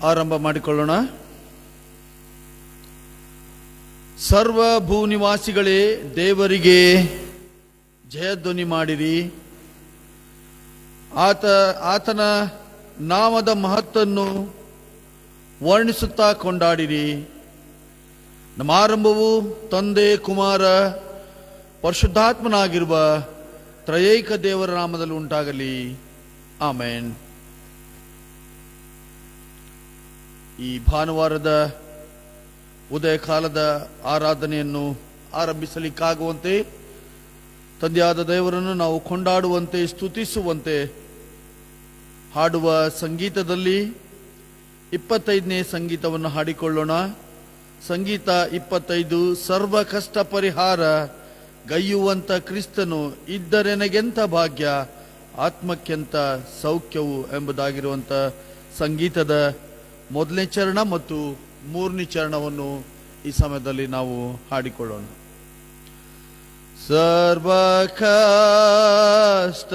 ಆರಂಭ ಮಾಡಿಕೊಳ್ಳೋಣ. ಸರ್ವ ಭೂನಿವಾಸಿಗಳೇ, ದೇವರಿಗೆ ಜಯಧ್ವನಿ ಮಾಡಿರಿ. ಆತನ ನಾಮದ ಮಹತ್ತನ್ನು ವರ್ಣಿಸುತ್ತಾ ಕೊಂಡಾಡಿರಿ. ನಮ್ಮ ಆರಂಭವು ತಂದೆ, ಕುಮಾರ, ಪರಿಶುದ್ಧಾತ್ಮನಾಗಿರುವ ತ್ರಯೈಕ ದೇವರ ನಾಮದಲ್ಲಿ ಉಂಟಾಗಲಿ. ಆಮೇನ್. ಈ ಭಾನುವಾರದ ಉದಯ ಕಾಲದ ಆರಾಧನೆಯನ್ನು ಆರಂಭಿಸಲಿಕ್ಕಾಗುವಂತೆ, ತಂದೆಯಾದ ದೇವರನ್ನು ನಾವು ಕೊಂಡಾಡುವಂತೆ, ಸ್ತುತಿಸುವಂತೆ ಹಾಡುವ ಸಂಗೀತದಲ್ಲಿ 25ನೇ ಸಂಗೀತವನ್ನು ಹಾಡಿಕೊಳ್ಳೋಣ. ಸಂಗೀತ 25, ಸರ್ವ ಕಷ್ಟ ಪರಿಹಾರ ಗೈಯುವಂತ ಕ್ರಿಸ್ತನು ಇದ್ದರೆನಗೆಂತ ಭಾಗ್ಯ, ಆತ್ಮಕ್ಕೆಂತ ಸೌಖ್ಯವು ಎಂಬುದಾಗಿರುವಂಥ ಸಂಗೀತದ ಮೊದಲನೇ ಚರಣ ಮತ್ತು ಮೂರನೇ ಚರಣವನ್ನು ಈ ಸಮಯದಲ್ಲಿ ನಾವು ಹಾಡಿಕೊಳ್ಳೋಣ. ಸರ್ವ ಕಷ್ಟ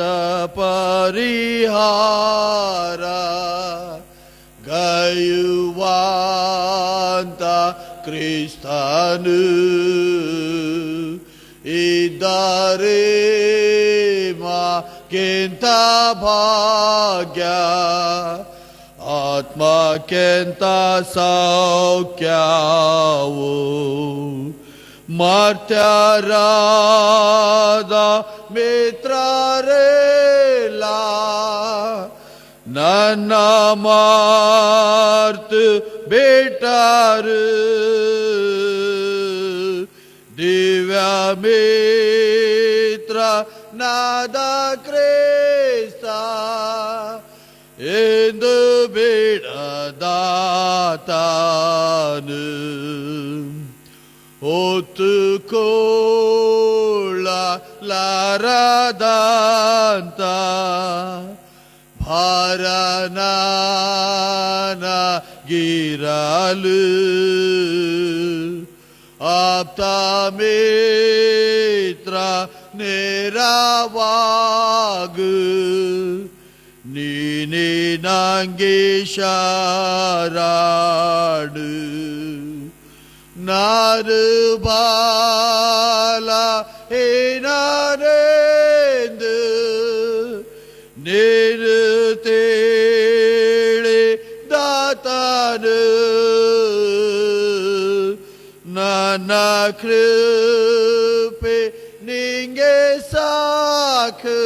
ಪರಿಹಾರ ಗೈಯುವಂತ ಕ್ರಿಸ್ತನು ಇದ್ದಾರೆ ಮಾಕೆಂತ ಭಾಗ್ಯ, ಆತ್ಮಕ್ಕೆಂತ ಸೌಖ್ಯವು. ಮರ್ತ್ಯರಾದ ಮಿತ್ರರೆಲ್ಲ ನನ್ನ ಮಾರ್ತು ಬಿಟ್ಟರು. ದಿವ್ಯ ಮಿತ್ರ ನಾದ ಕ್ರಿಸ್ತ ಎಂದು ಬಿಡದಾತನು ಹೊತ್ತುಕೊಳ್ಳಲಾರದಂತ ಭಾರನಾಗಿರಲು ಆಪ್ತ ಮಿತ್ರ ನೇರವಾಗು. ನೀನೇ ನಂಗೆ ಶರಣು, ನಾರು ಬಾಲ ಏನಾರೆಂದು ನೀರು ತಿಳಿದಾತನು. ನನ್ನ ಕೃಪೆ ನಿಂಗೆ ಸಾಕು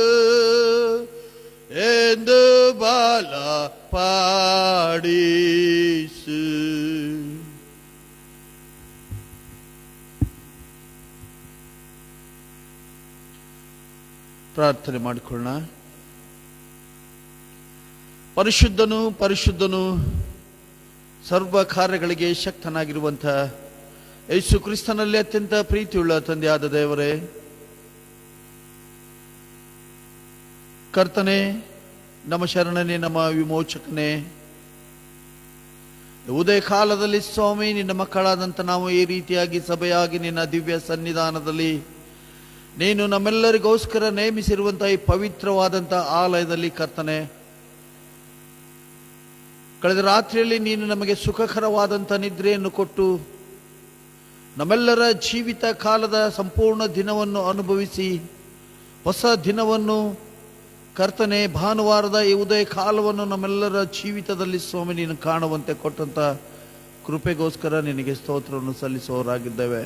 ಎಂದು ಬಲ ಪಾಡಿಸು. ಪ್ರಾರ್ಥನೆ ಮಾಡಿಕೊಳ್ಳೋಣ. ಪರಿಶುದ್ಧನು ಪರಿಶುದ್ಧನು ಸರ್ವ ಕಾರ್ಯಗಳಿಗೆ ಶಕ್ತನಾಗಿರುವಂಥ ಯೇಸು ಕ್ರಿಸ್ತನಲ್ಲಿ ಅತ್ಯಂತ ಪ್ರೀತಿಯುಳ್ಳ ತಂದೆಯಾದ ದೇವರೇ, ಕರ್ತನೇ, ನಮ್ಮ ಶರಣನೇ, ನಮ್ಮ ವಿಮೋಚಕನೇ, ಉದಯ ಕಾಲದಲ್ಲಿ ಸ್ವಾಮಿ ನಿನ್ನ ಮಕ್ಕಳಾದಂಥ ನಾವು ಈ ರೀತಿಯಾಗಿ ಸಭೆಯಾಗಿ ನಿನ್ನ ದಿವ್ಯ ಸನ್ನಿಧಾನದಲ್ಲಿ ನೀನು ನಮ್ಮೆಲ್ಲರಿಗೋಸ್ಕರ ನೇಮಿಸಿರುವಂಥ ಈ ಪವಿತ್ರವಾದಂಥ ಆಲಯದಲ್ಲಿ ಕರ್ತನೆ, ಕಳೆದ ರಾತ್ರಿಯಲ್ಲಿ ನೀನು ನಮಗೆ ಸುಖಕರವಾದಂಥ ನಿದ್ರೆಯನ್ನು ಕೊಟ್ಟು ನಮ್ಮೆಲ್ಲರ ಜೀವಿತ ಕಾಲದ ಸಂಪೂರ್ಣ ದಿನವನ್ನು ಅನುಭವಿಸಿ ಹೊಸ ದಿನವನ್ನು ಕರ್ತನೆ, ಭಾನುವಾರದ ಈ ಉದಯ ಕಾಲವನ್ನು ನಮ್ಮೆಲ್ಲರ ಜೀವಿತದಲ್ಲಿ ಸ್ವಾಮಿ ನೀನು ಕಾಣುವಂತೆ ಕೊಟ್ಟಂತ ಕೃಪೆಗೋಸ್ಕರ ನಿನಗೆ ಸ್ತೋತ್ರವನ್ನು ಸಲ್ಲಿಸುವವರಾಗಿದ್ದೇವೆ.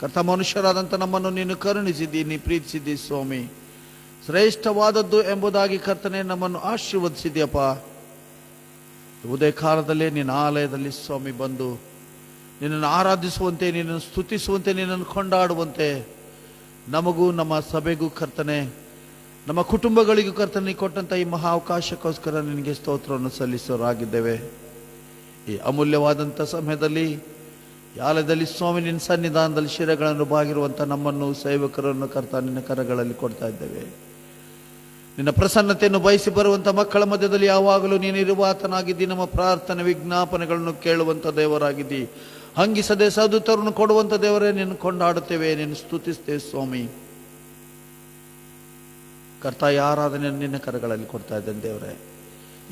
ಕರ್ತ, ಮನುಷ್ಯರಾದಂಥ ನಮ್ಮನ್ನು ನೀನು ಕರುಣಿಸಿದ್ದೀನಿ, ಪ್ರೀತಿಸಿದ್ದಿ ಸ್ವಾಮಿ. ಶ್ರೇಷ್ಠವಾದದ್ದು ಎಂಬುದಾಗಿ ಕರ್ತನೆ ನಮ್ಮನ್ನು ಆಶೀರ್ವದಿಸಿದ್ಯಪ್ಪ. ಉದಯ ಕಾಲದಲ್ಲೇ ನಿನ್ನ ಆಲಯದಲ್ಲಿ ಸ್ವಾಮಿ ಬಂದು ನಿನ್ನನ್ನು ಆರಾಧಿಸುವಂತೆ, ನಿನ್ನನ್ನು ಸ್ತುತಿಸುವಂತೆ, ನಿನ್ನನ್ನು ಕೊಂಡಾಡುವಂತೆ ನಮಗೂ ನಮ್ಮ ಸಭೆಗೂ ಕರ್ತನೆ, ನಮ್ಮ ಕುಟುಂಬಗಳಿಗೂ ಕರ್ತನೆ ಕೊಟ್ಟಂಥ ಈ ಮಹಾ ಅವಕಾಶಕ್ಕೋಸ್ಕರ ನಿನಗೆ ಸ್ತೋತ್ರವನ್ನು ಸಲ್ಲಿಸೋರಾಗಿದ್ದೇವೆ. ಈ ಅಮೂಲ್ಯವಾದಂಥ ಸಮಯದಲ್ಲಿ ಆಲಯದಲ್ಲಿ ಸ್ವಾಮಿ ನಿನ್ನ ಸನ್ನಿಧಾನದಲ್ಲಿ ಶಿರಗಳನ್ನು ಬಾಗಿರುವಂಥ ನಮ್ಮನ್ನು ಸೇವಕರನ್ನು ಕರ್ತ ನಿನ್ನ ಕರಗಳಲ್ಲಿ ಕೊಡ್ತಾ ಇದ್ದೇವೆ. ನಿನ್ನ ಪ್ರಸನ್ನತೆಯನ್ನು ಬಯಸಿ ಬರುವಂಥ ಮಕ್ಕಳ ಮಧ್ಯದಲ್ಲಿ ಯಾವಾಗಲೂ ನೀನು ಇರುವಾತನಾಗಿದ್ದಿ. ನಮ್ಮ ಪ್ರಾರ್ಥನೆ ವಿಜ್ಞಾಪನೆಗಳನ್ನು ಕೇಳುವಂಥ ದೇವರಾಗಿದ್ದಿ. ಹಂಗಿಸದೆ ಸದುತ್ತರನ್ನು ಕೊಡುವಂಥ ದೇವರೇ, ನಿನ್ನ ಕೊಂಡಾಡುತ್ತೇವೆ, ನಿನ್ನ ಸ್ತುತಿಸ್ತೇವೆ ಸ್ವಾಮಿ. ಕರ್ತ, ಈ ಆರಾಧನೆಯನ್ನು ನಿನ್ನ ಕರಗಳಲ್ಲಿ ಕೊಡ್ತಾ ಇದ್ದೇನೆ ದೇವರೇ.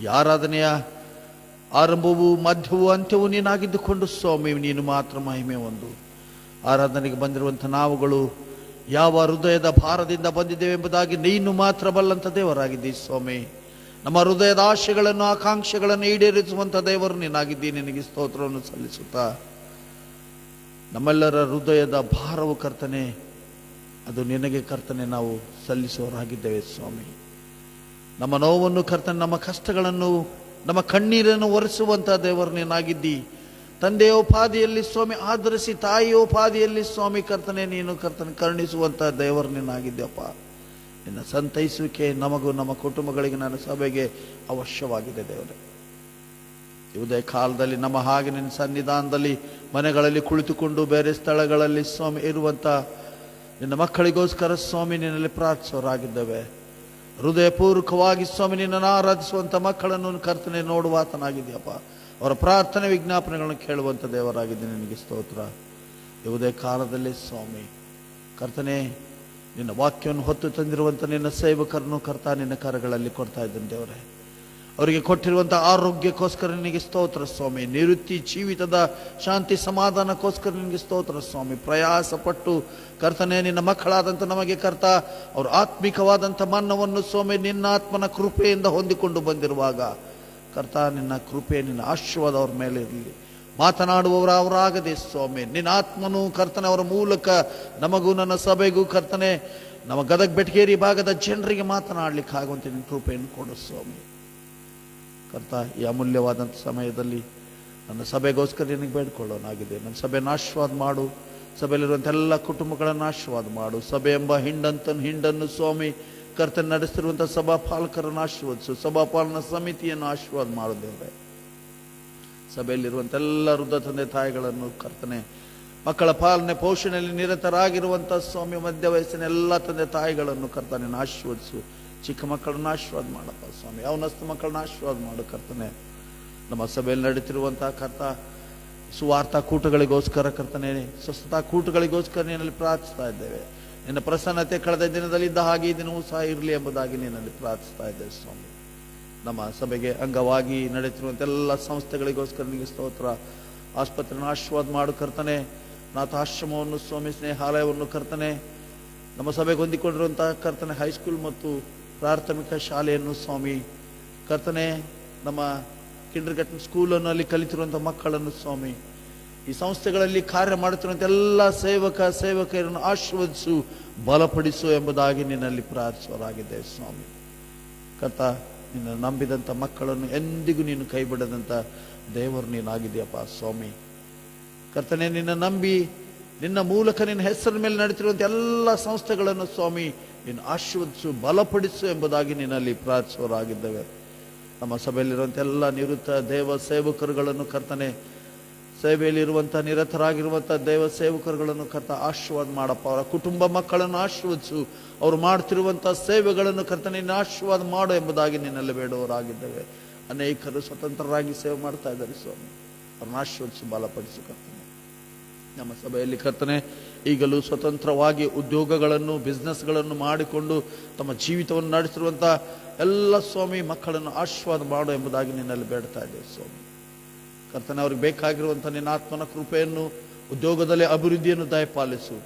ಈ ಆರಾಧನೆಯ ಆರಂಭವೂ ಮಧ್ಯವೂ ಅಂತ್ಯವೂ ನೀನಾಗಿದ್ದುಕೊಂಡು ಸ್ವಾಮಿ ನೀನು ಮಾತ್ರ ಮಹಿಮೆ ಒಂದು. ಆರಾಧನೆಗೆ ಬಂದಿರುವಂಥ ನಾವುಗಳು ಯಾವ ಹೃದಯದ ಭಾರದಿಂದ ಬಂದಿದ್ದೇವೆ ಎಂಬುದಾಗಿ ನೀನು ಮಾತ್ರ ಬಲ್ಲಂಥ ದೇವರಾಗಿದ್ದೀ ಸ್ವಾಮಿ. ನಮ್ಮ ಹೃದಯದ ಆಶೆಗಳನ್ನು ಆಕಾಂಕ್ಷೆಗಳನ್ನು ಈಡೇರಿಸುವಂಥ ದೇವರು ನೀನಾಗಿದ್ದೀ. ನಿನಗೆ ಸ್ತೋತ್ರವನ್ನು ಸಲ್ಲಿಸುತ್ತಾ ನಮ್ಮೆಲ್ಲರ ಹೃದಯದ ಭಾರವು ಕರ್ತನೆ, ಅದು ನಿನಗೆ ಕರ್ತನೆ ನಾವು ಸಲ್ಲಿಸುವವರಾಗಿದ್ದೇವೆ ಸ್ವಾಮಿ. ನಮ್ಮ ನೋವನ್ನು ಕರ್ತನೆ, ನಮ್ಮ ಕಷ್ಟಗಳನ್ನು, ನಮ್ಮ ಕಣ್ಣೀರನ್ನು ಒರೆಸುವಂಥ ದೇವರು ನೀನಾಗಿದ್ದಿ. ತಂದೆಯ ಉಪಾಧಿಯಲ್ಲಿ ಸ್ವಾಮಿ ಆಧರಿಸಿ, ತಾಯಿಯ ಉಪಾಧಿಯಲ್ಲಿ ಸ್ವಾಮಿ ಕರ್ತನೆ ನೀನು ಕರ್ತನೆ ಕರುಣಿಸುವಂಥ ದೇವರು ನೀನಾಗಿದ್ದೆಯಪ್ಪ. ನಿನ್ನ ಸಂತೈಸುವಿಕೆ ನಮಗೂ ನಮ್ಮ ಕುಟುಂಬಗಳಿಗೆ, ನನ್ನ ಸಭೆಗೆ ಅವಶ್ಯವಾಗಿದೆ ದೇವರೇ. ಉದಯ ಕಾಲದಲ್ಲಿ ನಮ್ಮ ಹಾಗೆ ನಿನ್ನ ಸನ್ನಿಧಾನದಲ್ಲಿ ಮನೆಗಳಲ್ಲಿ ಕುಳಿತುಕೊಂಡು ಬೇರೆ ಸ್ಥಳಗಳಲ್ಲಿ ಸ್ವಾಮಿ ಇರುವಂಥ ನಿನ್ನ ಮಕ್ಕಳಿಗೋಸ್ಕರ ಸ್ವಾಮಿ ನಿನ್ನಲ್ಲಿ ಪ್ರಾರ್ಥಿಸೋರಾಗಿದ್ದೇವೆ. ಹೃದಯಪೂರ್ವಕವಾಗಿ ಸ್ವಾಮಿ ನಿನ್ನನ್ನು ಆರಾಧಿಸುವಂಥ ಮಕ್ಕಳನ್ನು ಕರ್ತನೆ ನೋಡುವಾತನಾಗಿದೆಯಪ್ಪ. ಅವರ ಪ್ರಾರ್ಥನೆ ವಿಜ್ಞಾಪನೆಗಳನ್ನು ಕೇಳುವಂಥ ದೇವರಾಗಿದೆ. ನಿನಗೆ ಸ್ತೋತ್ರ. ಯಾವುದೇ ಕಾಲದಲ್ಲಿ ಸ್ವಾಮಿ ಕರ್ತನೆ ನಿನ್ನ ವಾಕ್ಯವನ್ನು ಹೊತ್ತು ತಂದಿರುವಂಥ ನಿನ್ನ ಸೇವಕರನ್ನು ಕರ್ತ ನಿನ್ನ ಕರಗಳಲ್ಲಿ ಕೊಡ್ತಾ ಇದ್ದೇನೆ ದೇವರೇ. ಅವರಿಗೆ ಕೊಟ್ಟಿರುವಂಥ ಆರೋಗ್ಯಕ್ಕೋಸ್ಕರ ನಿನಗೆ ಸ್ತೋತ್ರ ಸ್ವಾಮಿ. ನಿವೃತ್ತಿ ಜೀವಿತದ ಶಾಂತಿ ಸಮಾಧಾನಕ್ಕೋಸ್ಕರ ನಿನಗೆ ಸ್ತೋತ್ರ ಸ್ವಾಮಿ. ಪ್ರಯಾಸ ಪಟ್ಟು ಕರ್ತನೆ ನಿನ್ನ ಮಕ್ಕಳಾದಂಥ ನಮಗೆ ಕರ್ತ ಅವರು ಆತ್ಮಿಕವಾದಂಥ ಮನ್ನವನ್ನು ಸ್ವಾಮಿ ನಿನ್ನ ಆತ್ಮನ ಕೃಪೆಯಿಂದ ಹೊಂದಿಕೊಂಡು ಬಂದಿರುವಾಗ ಕರ್ತ ನಿನ್ನ ಕೃಪೆ, ನಿನ್ನ ಆಶೀರ್ವಾದ ಅವ್ರ ಮೇಲೆ ಇರಲಿ. ಮಾತನಾಡುವವರು ಅವರಾಗದೆ ಸ್ವಾಮಿ ನಿನ್ನ ಆತ್ಮನು ಕರ್ತನೆ ಅವರ ಮೂಲಕ ನಮಗೂ ನನ್ನ ಸಭೆಗೂ ಕರ್ತನೆ ನಮ್ಮ ಗದಗ ಬೆಟಗೇರಿ ಭಾಗದ ಜನರಿಗೆ ಮಾತನಾಡಲಿಕ್ಕೆ ಆಗುವಂತೆ ನಿನ್ನ ಕೃಪೆಯನ್ನು ಕೊಡು ಸ್ವಾಮಿ. ಕರ್ತ ಈ ಅಮೂಲ್ಯವಾದಂಥ ಸಮಯದಲ್ಲಿ ನನ್ನ ಸಭೆಗೋಸ್ಕರ ನಿನಗೆ ಬೇಡ್ಕೊಳ್ಳೋನಾಗಿದೆ. ನನ್ನ ಸಭೆಯನ್ನು ಆಶೀರ್ವಾದ ಮಾಡು. ಸಭೆಯಲ್ಲಿರುವಂಥ ಎಲ್ಲ ಕುಟುಂಬಗಳನ್ನು ಆಶೀರ್ವಾದ ಮಾಡು. ಸಭೆ ಎಂಬ ಹಿಂಡನ್ನು ಸ್ವಾಮಿ ಕರ್ತನೆ ನಡೆಸ್ತಿರುವಂಥ ಸಭಾಪಾಲಕರನ್ನು ಆಶೀರ್ವದಿಸು. ಸಭಾಪಾಲನ ಸಮಿತಿಯನ್ನು ಆಶೀರ್ವಾದ ಮಾಡು ದೇವರೇ. ಸಭೆಯಲ್ಲಿರುವಂಥ ಎಲ್ಲ ವೃದ್ಧ ತಂದೆ ತಾಯಿಗಳನ್ನು ಕರ್ತನೆ ಮಕ್ಕಳ ಪಾಲನೆ ಪೋಷಣೆಯಲ್ಲಿ ನಿರತರಾಗಿರುವಂಥ ಸ್ವಾಮಿ ಮಧ್ಯ ವಯಸ್ಸಿನ ಎಲ್ಲ ತಂದೆ ತಾಯಿಗಳನ್ನು ಕರ್ತನೆ ಆಶೀರ್ವದಿಸು. ಚಿಕ್ಕ ಮಕ್ಕಳನ್ನ ಆಶೀರ್ವಾದ ಮಾಡಪ್ಪ ಸ್ವಾಮಿ. ಅವನಸ್ಥ ಮಕ್ಕಳನ್ನ ಆಶೀರ್ವಾದ ಮಾಡು ಕರ್ತನೆ. ನಮ್ಮ ಸಭೆಯಲ್ಲಿ ನಡೀತಿರುವಂತಹ ಕರ್ತ ಸುವಾರ್ತಾ ಕೂಟಗಳಿಗೋಸ್ಕರ ಕರ್ತನೆ, ಸ್ವಸ್ಥತಾ ಕೂಟಗಳಿಗೋಸ್ಕರ ನಿನ್ನಲ್ಲಿ ಪ್ರಾರ್ಥಿಸ್ತಾ ಇದ್ದೇವೆ. ನಿನ್ನ ಪ್ರಸನ್ನತೆ ಕಳೆದ ದಿನದಲ್ಲಿ ಇದ್ದ ಹಾಗೆ ಈ ದಿನವೂ ಸಹ ಇರಲಿ ಎಂಬುದಾಗಿ ನಿನ್ನಲ್ಲಿ ಪ್ರಾರ್ಥಿಸ್ತಾ ಇದ್ದೇವೆ ಸ್ವಾಮಿ. ನಮ್ಮ ಸಭೆಗೆ ಅಂಗವಾಗಿ ನಡೀತಿರುವಂಥ ಎಲ್ಲ ಸಂಸ್ಥೆಗಳಿಗೋಸ್ಕರ ನಿಮಗೆ ಸ್ತೋತ್ರ. ಆಸ್ಪತ್ರೆಯನ್ನು ಆಶೀರ್ವಾದ ಮಾಡು ಕರ್ತನೆ. ನಾಥಾಶ್ರಮವನ್ನು ಸ್ವಾಮಿ, ಸ್ನೇಹಾಲಯವನ್ನು ಕರ್ತನೆ, ನಮ್ಮ ಸಭೆಗೆ ಹೊಂದಿಕೊಂಡಿರುವಂತಹ ಕರ್ತನೆ ಹೈಸ್ಕೂಲ್ ಮತ್ತು ಪ್ರಾಥಮಿಕ ಶಾಲೆಯನ್ನು ಸ್ವಾಮಿ ಕರ್ತನೆ, ನಮ್ಮ ಕಿಂಡರ್ಗಾರ್ಟನ್ ಸ್ಕೂಲನ್ನು ಕಲಿತಿರುವಂಥ ಮಕ್ಕಳನ್ನು ಸ್ವಾಮಿ, ಈ ಸಂಸ್ಥೆಗಳಲ್ಲಿ ಕಾರ್ಯ ಮಾಡುತ್ತಿರುವಂಥ ಎಲ್ಲ ಸೇವಕರನ್ನು ಆಶೀರ್ವದಿಸು, ಬಲಪಡಿಸು ಎಂಬುದಾಗಿ ನಿನ್ನಲ್ಲಿ ಪ್ರಾರ್ಥಿಸುವರಾಗಿದ್ದೇವೆ ಸ್ವಾಮಿ. ಕರ್ತ, ನಿನ್ನ ನಂಬಿದಂಥ ಮಕ್ಕಳನ್ನು ಎಂದಿಗೂ ನೀನು ಕೈ ಬಿಡದಂಥ ದೇವರು ನೀನಾಗಿದೆಯಪ್ಪ ಸ್ವಾಮಿ. ಕರ್ತನೆ, ನಿನ್ನ ನಂಬಿ ನಿನ್ನ ಮೂಲಕ ನಿನ್ನ ಹೆಸರಿನ ಮೇಲೆ ನಡೀತಿರುವಂಥ ಎಲ್ಲ ಸಂಸ್ಥೆಗಳನ್ನು ಸ್ವಾಮಿ ನೀನು ಆಶೀರ್ವದಿಸು, ಬಲಪಡಿಸು ಎಂಬುದಾಗಿ ನಿನ್ನಲ್ಲಿ ಪ್ರಾರ್ಥಿಸುವರಾಗಿದ್ದೇವೆ. ನಮ್ಮ ಸಭೆಯಲ್ಲಿರುವಂಥ ಎಲ್ಲ ನಿವೃತ್ತ ದೇವ ಸೇವಕರುಗಳನ್ನು ಕರ್ತನೆ, ಸೇವೆಯಲ್ಲಿರುವಂಥ ನಿರತರಾಗಿರುವಂಥ ದೇವ ಸೇವಕರುಗಳನ್ನು ಕರ್ತ ಆಶೀರ್ವಾದ ಮಾಡಪ್ಪ. ಅವರ ಕುಟುಂಬ ಮಕ್ಕಳನ್ನು ಆಶೀರ್ವದಿಸು. ಅವರು ಮಾಡ್ತಿರುವಂಥ ಸೇವೆಗಳನ್ನು ಕರ್ತನೆ ನಿನ್ನ ಆಶೀರ್ವಾದ ಮಾಡು ಎಂಬುದಾಗಿ ನಿನ್ನಲ್ಲಿ ಬೇಡುವವರಾಗಿದ್ದೇವೆ. ಅನೇಕರು ಸ್ವತಂತ್ರರಾಗಿ ಸೇವೆ ಮಾಡ್ತಾ ಇದ್ದಾರೆ ಸ್ವಾಮಿ, ಅವ್ರನ್ನ ಆಶೀರ್ವದಿಸು, ಬಲಪಡಿಸು ಕರ್ತನೆ. ನಮ್ಮ ಸಭೆಯಲ್ಲಿ ಕರ್ತನೆ ಈಗಲೂ ಸ್ವತಂತ್ರವಾಗಿ ಉದ್ಯೋಗಗಳನ್ನು ಬಿಸ್ನೆಸ್ಗಳನ್ನು ಮಾಡಿಕೊಂಡು ತಮ್ಮ ಜೀವಿತವನ್ನು ನಡೆಸಿರುವಂಥ ಎಲ್ಲ ಸ್ವಾಮಿ ಮಕ್ಕಳನ್ನು ಆಶೀರ್ವಾದ ಮಾಡು ಎಂಬುದಾಗಿ ನಿನ್ನಲ್ಲಿ ಬೇಡ್ತಾ ಇದ್ದೇವೆ ಸ್ವಾಮಿ. ಕರ್ತನೆ, ಅವ್ರಿಗೆ ಬೇಕಾಗಿರುವಂಥ ನಿನ್ನ ಆತ್ಮನ ಕೃಪೆಯನ್ನು, ಉದ್ಯೋಗದಲ್ಲಿ ಅಭಿವೃದ್ಧಿಯನ್ನು ದಯಪಾಲಿಸು.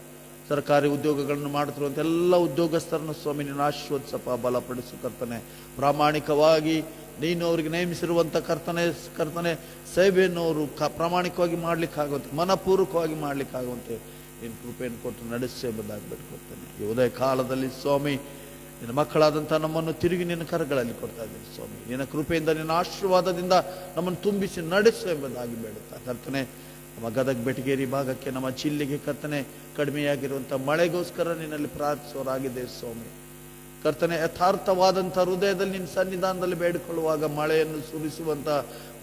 ಸರ್ಕಾರಿ ಉದ್ಯೋಗಗಳನ್ನು ಮಾಡುತ್ತಿರುವಂಥ ಎಲ್ಲ ಉದ್ಯೋಗಸ್ಥರನ್ನು ಸ್ವಾಮಿ ನಿನ್ನ ಆಶೀರ್ವದಿಸಪ್ಪ, ಬಲಪಡಿಸು ಕರ್ತನೆ. ಪ್ರಾಮಾಣಿಕವಾಗಿ ನೀನು ಅವರಿಗೆ ನೇಮಿಸಿರುವಂಥ ಕರ್ತನೆ ಸೇವೆಯನ್ನು ಅವರು ಪ್ರಾಮಾಣಿಕವಾಗಿ ಮಾಡ್ಲಿಕ್ಕಾಗುವಂತೆ, ಮನಪೂರ್ವಕವಾಗಿ ಮಾಡ್ಲಿಕ್ಕಾಗುವಂತೆ ನಿನ್ನ ಕೃಪೆಯನ್ನು ಕೊಟ್ಟು ನಡೆಸಿ ಎಂಬುದಾಗಿ ಬೇಡ್ಕೊಳ್ತೇನೆ. ಈ ಉದಯ ಕಾಲದಲ್ಲಿ ಸ್ವಾಮಿ ನಿನ್ನ ಮಕ್ಕಳಾದಂಥ ನಮ್ಮನ್ನು ತಿರುಗಿ ನಿನ್ನ ಕರಗಳಲ್ಲಿ ಕೊಡ್ತಾ ಇದ್ದೀನಿ ಸ್ವಾಮಿ. ನಿನ್ನ ಕೃಪೆಯಿಂದ, ನಿನ್ನ ಆಶೀರ್ವಾದದಿಂದ ನಮ್ಮನ್ನು ತುಂಬಿಸಿ ನಡೆಸು ಎಂಬುದಾಗಿ ಬೇಡುತ್ತಾ ಕರ್ತನೆ, ನಮ್ಮ ಗದಗ ಬೆಟಗೇರಿ ಭಾಗಕ್ಕೆ, ನಮ್ಮ ಜಿಲ್ಲೆಗೆ ಕರ್ತನೆ ಕಡಿಮೆಯಾಗಿರುವಂಥ ಮಳೆಗೋಸ್ಕರ ನಿನ್ನಲ್ಲಿ ಪ್ರಾರ್ಥಿಸೋರಾಗಿದ್ದೇವೆ ಸ್ವಾಮಿ. ಕರ್ತನೆ, ಯಥಾರ್ಥವಾದಂಥ ಹೃದಯದಲ್ಲಿ ನಿನ್ನ ಸನ್ನಿಧಾನದಲ್ಲಿ ಬೇಡಿಕೊಳ್ಳುವಾಗ ಮಳೆಯನ್ನು ಸುರಿಸುವಂಥ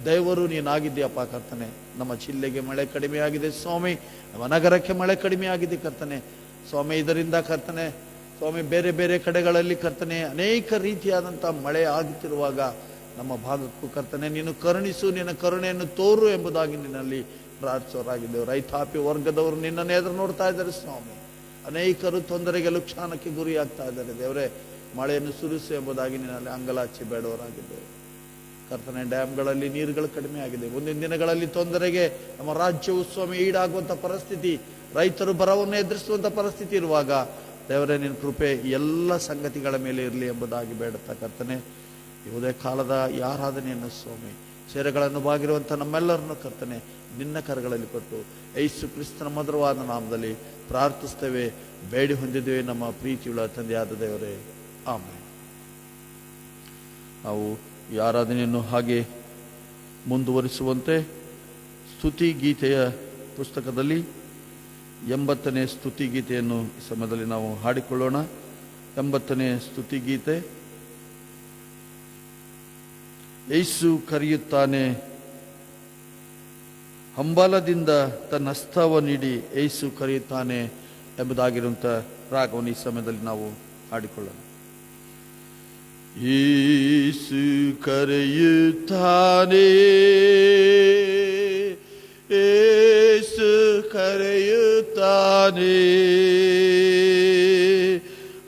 ದೇವರು ನೀನಾಗಿದ್ದೀಯಪ್ಪ ಕರ್ತನೆ. ನಮ್ಮ ಜಿಲ್ಲೆಗೆ ಮಳೆ ಕಡಿಮೆಯಾಗಿದೆ ಸ್ವಾಮಿ, ನಮ್ಮ ನಗರಕ್ಕೆ ಮಳೆ ಕಡಿಮೆಯಾಗಿದೆ ಕರ್ತನೆ ಸ್ವಾಮಿ. ಇದರಿಂದ ಕರ್ತನೆ ಸ್ವಾಮಿ ಬೇರೆ ಬೇರೆ ಕಡೆಗಳಲ್ಲಿ ಕರ್ತನೆ ಅನೇಕ ರೀತಿಯಾದಂಥ ಮಳೆ ಆಗುತ್ತಿರುವಾಗ ನಮ್ಮ ಭಾಗಕ್ಕೂ ಕರ್ತನೆ ನೀನು ಕರುಣಿಸು, ನಿನ್ನ ಕರುಣೆಯನ್ನು ತೋರು ಎಂಬುದಾಗಿ ನಿನ್ನಲ್ಲಿ ಪ್ರಾರ್ಥಿಸೋರಾಗಿದ್ದೇವೆ. ರೈತಾಪಿ ವರ್ಗದವರು ನಿನ್ನನ್ನು ಎದುರು ನೋಡ್ತಾ ಇದ್ದಾರೆ ಸ್ವಾಮಿ. ಅನೇಕರು ತೊಂದರೆಗೆ ಲುಕ್ಷಾನಕ್ಕೆ ಗುರಿಯಾಗ್ತಾ ಇದ್ದಾರೆ ದೇವರೇ. ಮಳೆಯನ್ನು ಸುರಿಸು ಎಂಬುದಾಗಿ ನಿನ್ನಲ್ಲಿ ಅಂಗಲಾಚಿ ಬೇಡವರಾಗಿದ್ದೇವೆ ಕರ್ತನೆ, ಡ್ಯಾಮ್ಗಳಲ್ಲಿ ನೀರುಗಳು ಕಡಿಮೆ ಆಗಿದೆ. ಮುಂದಿನ ದಿನಗಳಲ್ಲಿ ತೊಂದರೆಗೆ ನಮ್ಮ ರಾಜ್ಯವು ಸ್ವಾಮಿ ಈಡಾಗುವಂಥ ಪರಿಸ್ಥಿತಿ, ರೈತರು ಬರವನ್ನು ಎದುರಿಸುವಂಥ ಪರಿಸ್ಥಿತಿ ಇರುವಾಗ ದೇವರೇ ನಿನ್ನ ಕೃಪೆ ಎಲ್ಲ ಸಂಗತಿಗಳ ಮೇಲೆ ಇರಲಿ ಎಂಬುದಾಗಿ ಬೇಡುತ್ತಾ ಕರ್ತನೆ, ಯಾವುದೇ ಕಾಲದ ಈ ಆರಾಧನೆಯನ್ನು ಸ್ವಾಮಿ ಸೇರೆಗಳನ್ನು ಬಾಗಿರುವಂಥ ನಮ್ಮೆಲ್ಲರನ್ನು ಕರ್ತನೆ ನಿನ್ನ ಕರಗಳಲ್ಲಿ ಕೊಟ್ಟು ಯೇಸು ಕ್ರಿಸ್ತನ ಮಧುರವಾದ ನಾಮದಲ್ಲಿ ಪ್ರಾರ್ಥಿಸ್ತೇವೆ, ಬೇಡಿ ಹೊಂದಿದ್ದೇವೆ ನಮ್ಮ ಪ್ರೀತಿಯುಳ್ಳ ತಂದೆಯಾದ ದೇವರೇ, ಆಮೇಲೆ. ನಾವು ಈ ಆರಾಧನೆಯನ್ನು ಹಾಗೆ ಮುಂದುವರಿಸುವಂತೆ ಸ್ತುತಿ ಗೀತೆಯ ಪುಸ್ತಕದಲ್ಲಿ 80ನೇ ಸ್ತುತಿ ಗೀತೆಯನ್ನು ಈ ಸಮಯದಲ್ಲಿ ನಾವು ಹಾಡಿಕೊಳ್ಳೋಣ. 80ನೇ ಸ್ತುತಿ ಗೀತೆ. ಯೇಸು ಕರೆಯುತ್ತಾನೆ, ಹಂಬಲದಿಂದ ತನ್ನ ಹಸ್ತವ ನೀಡಿ ಯೇಸು ಕರೆಯುತ್ತಾನೆ ಎಂಬುದಾಗಿರುವಂಥ ರಾಗವನ್ನು ಈ ಸಮಯದಲ್ಲಿ ನಾವು ಹಾಡಿಕೊಳ್ಳೋಣ. ಯೇಸು ಕರೆಯುತ್ತಾನೆ, ಯೇಸು ಕರೆಯುತ್ತಾನೆ,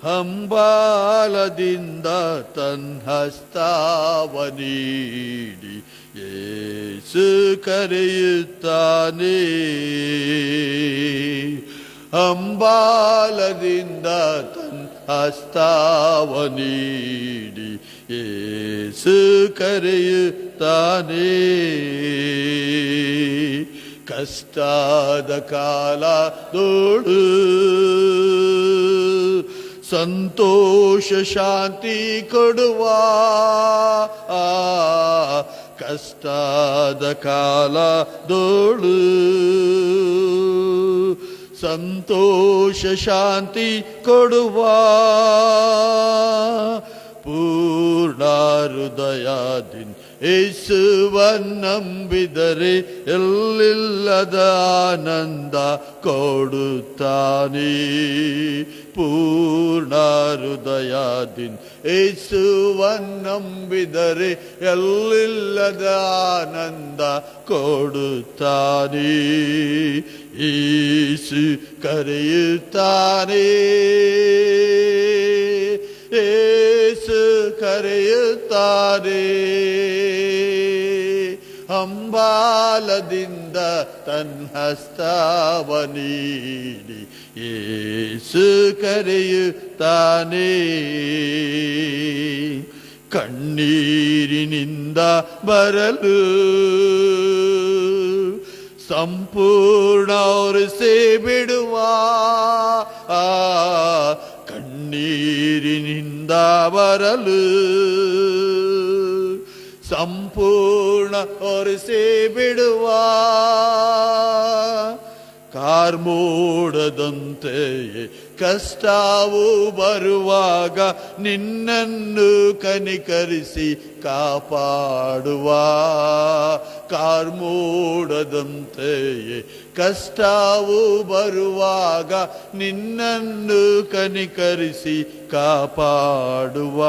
ಹಂಬಲದಿಂದ ತನ್ನ ಹಸ್ತವ ನೀಡಿ ಯೇಸು ಕರೆಯುತ್ತಾನೆ, ಹಂಬಲದಿಂದ ತನ್ನ ಹಸ್ತವ ನೀಡಿ ಯೇಸು ಕರೆಯುತ್ತಾನೆ. ಕಷ್ಟದ ಕಾಲದೋಳು ಸಂತೋಷ ಶಾಂತಿ ಕೊಡುವ, ಕಷ್ಟದ ಕಾಲದೋಳು ಸಂತೋಷ ಶಾಂತಿ ಕೊಡುವ, ಪೂರ್ಣ ಹೃದಯದಿಂದ ಯೇಸುವನ್ನಂಬಿದರೆ ಎಲ್ಲಿಲ್ಲದ ಆನಂದ ಕೊಡುತ್ತಾನೆ, ಪೂರ್ಣ ಹೃದಯದಿಂದ ಯೇಸುವನ್ನಂಬಿದರೆ ಎಲ್ಲಿಲ್ಲದ ಆನಂದ ಕೊಡುತ್ತಾನೆ. ಯೇಸು ಕರೆಯುತ್ತಾನೆ, ಯೇಸು ಕರೆಯುತ್ತಾನೆ, ಹಂಬಲದಿಂದ ತನ್ನ ಹಸ್ತವ ನೀಡಿ ಯೇಸು ಕರೆಯುತ್ತಾನೆ. ಕಣ್ಣೀರಿನಿಂದ ಬರಲು ಸಂಪೂರ್ಣ ಒರೆಸಿ ಬಿಡುವ, ಕಣ್ಣೀರಿನಿಂದ ಬರಲು ಸಂಪೂರ್ಣ ಒರೆಸಿ ಬಿಡುವ, ಕಾರ್ಮೋಡದಂತೆಯೇ ಕಷ್ಟವು ಬರುವಾಗ ನಿನ್ನನ್ನು ಕನಿಕರಿಸಿ ಕಾಪಾಡುವ, ಕಾರ್ಮೋಡದಂತೆಯೇ ಕಷ್ಟವು ಬರುವಾಗ ನಿನ್ನನ್ನು ಕನಿಕರಿಸಿ ಕಾಪಾಡುವ,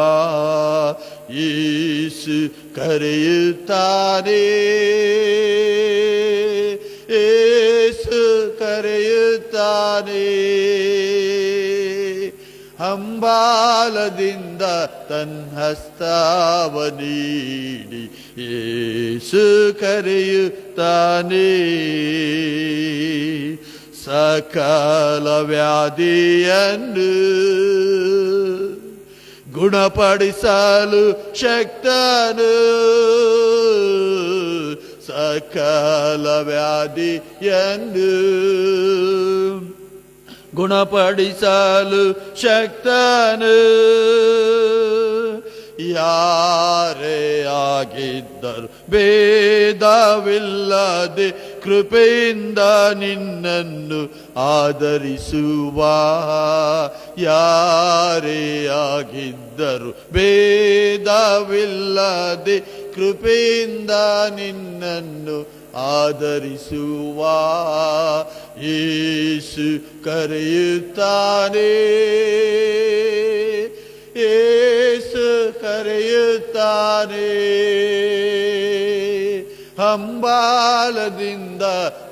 ಯೇಸು ಕರೆಯುತ್ತಾನೆ, ಯೇಸು ಕರೆಯುತ್ತಾನೆ, ಹಂಬಲದಿಂದ ತನ್ನ ಹಸ್ತವ ನೀಡಿ ಯೇಸು ಕರೆಯುತ್ತಾನೆ. ಸಕಲ ವ್ಯಾಧಿಯನ್ನು ಗುಣಪಡಿಸಲು ಶಕ್ತನು, ಸಕಲ ವ್ಯಾಧಿಯನ್ನು ಗುಣಪಡಿಸಲು ಶಕ್ತನು, ಯಾರೇ ಆಗಿದ್ದರು ಭೇದವಿಲ್ಲದೆ ಕೃಪೆಯಿಂದ ನಿನ್ನನ್ನು ಆದರಿಸುವ, ಯಾರೇ ಆಗಿದ್ದರು ಭೇದವಿಲ್ಲದೆ ಕೃಪೆಯಿಂದ ನಿನ್ನನ್ನು ಆದರಿಸುವ, ಯೇಸು ಕರೆಯುತ್ತಾನೆ, ಯೇಸು ಕರೆಯುತ್ತಾನೆ, ಹಂಬಲದಿಂದ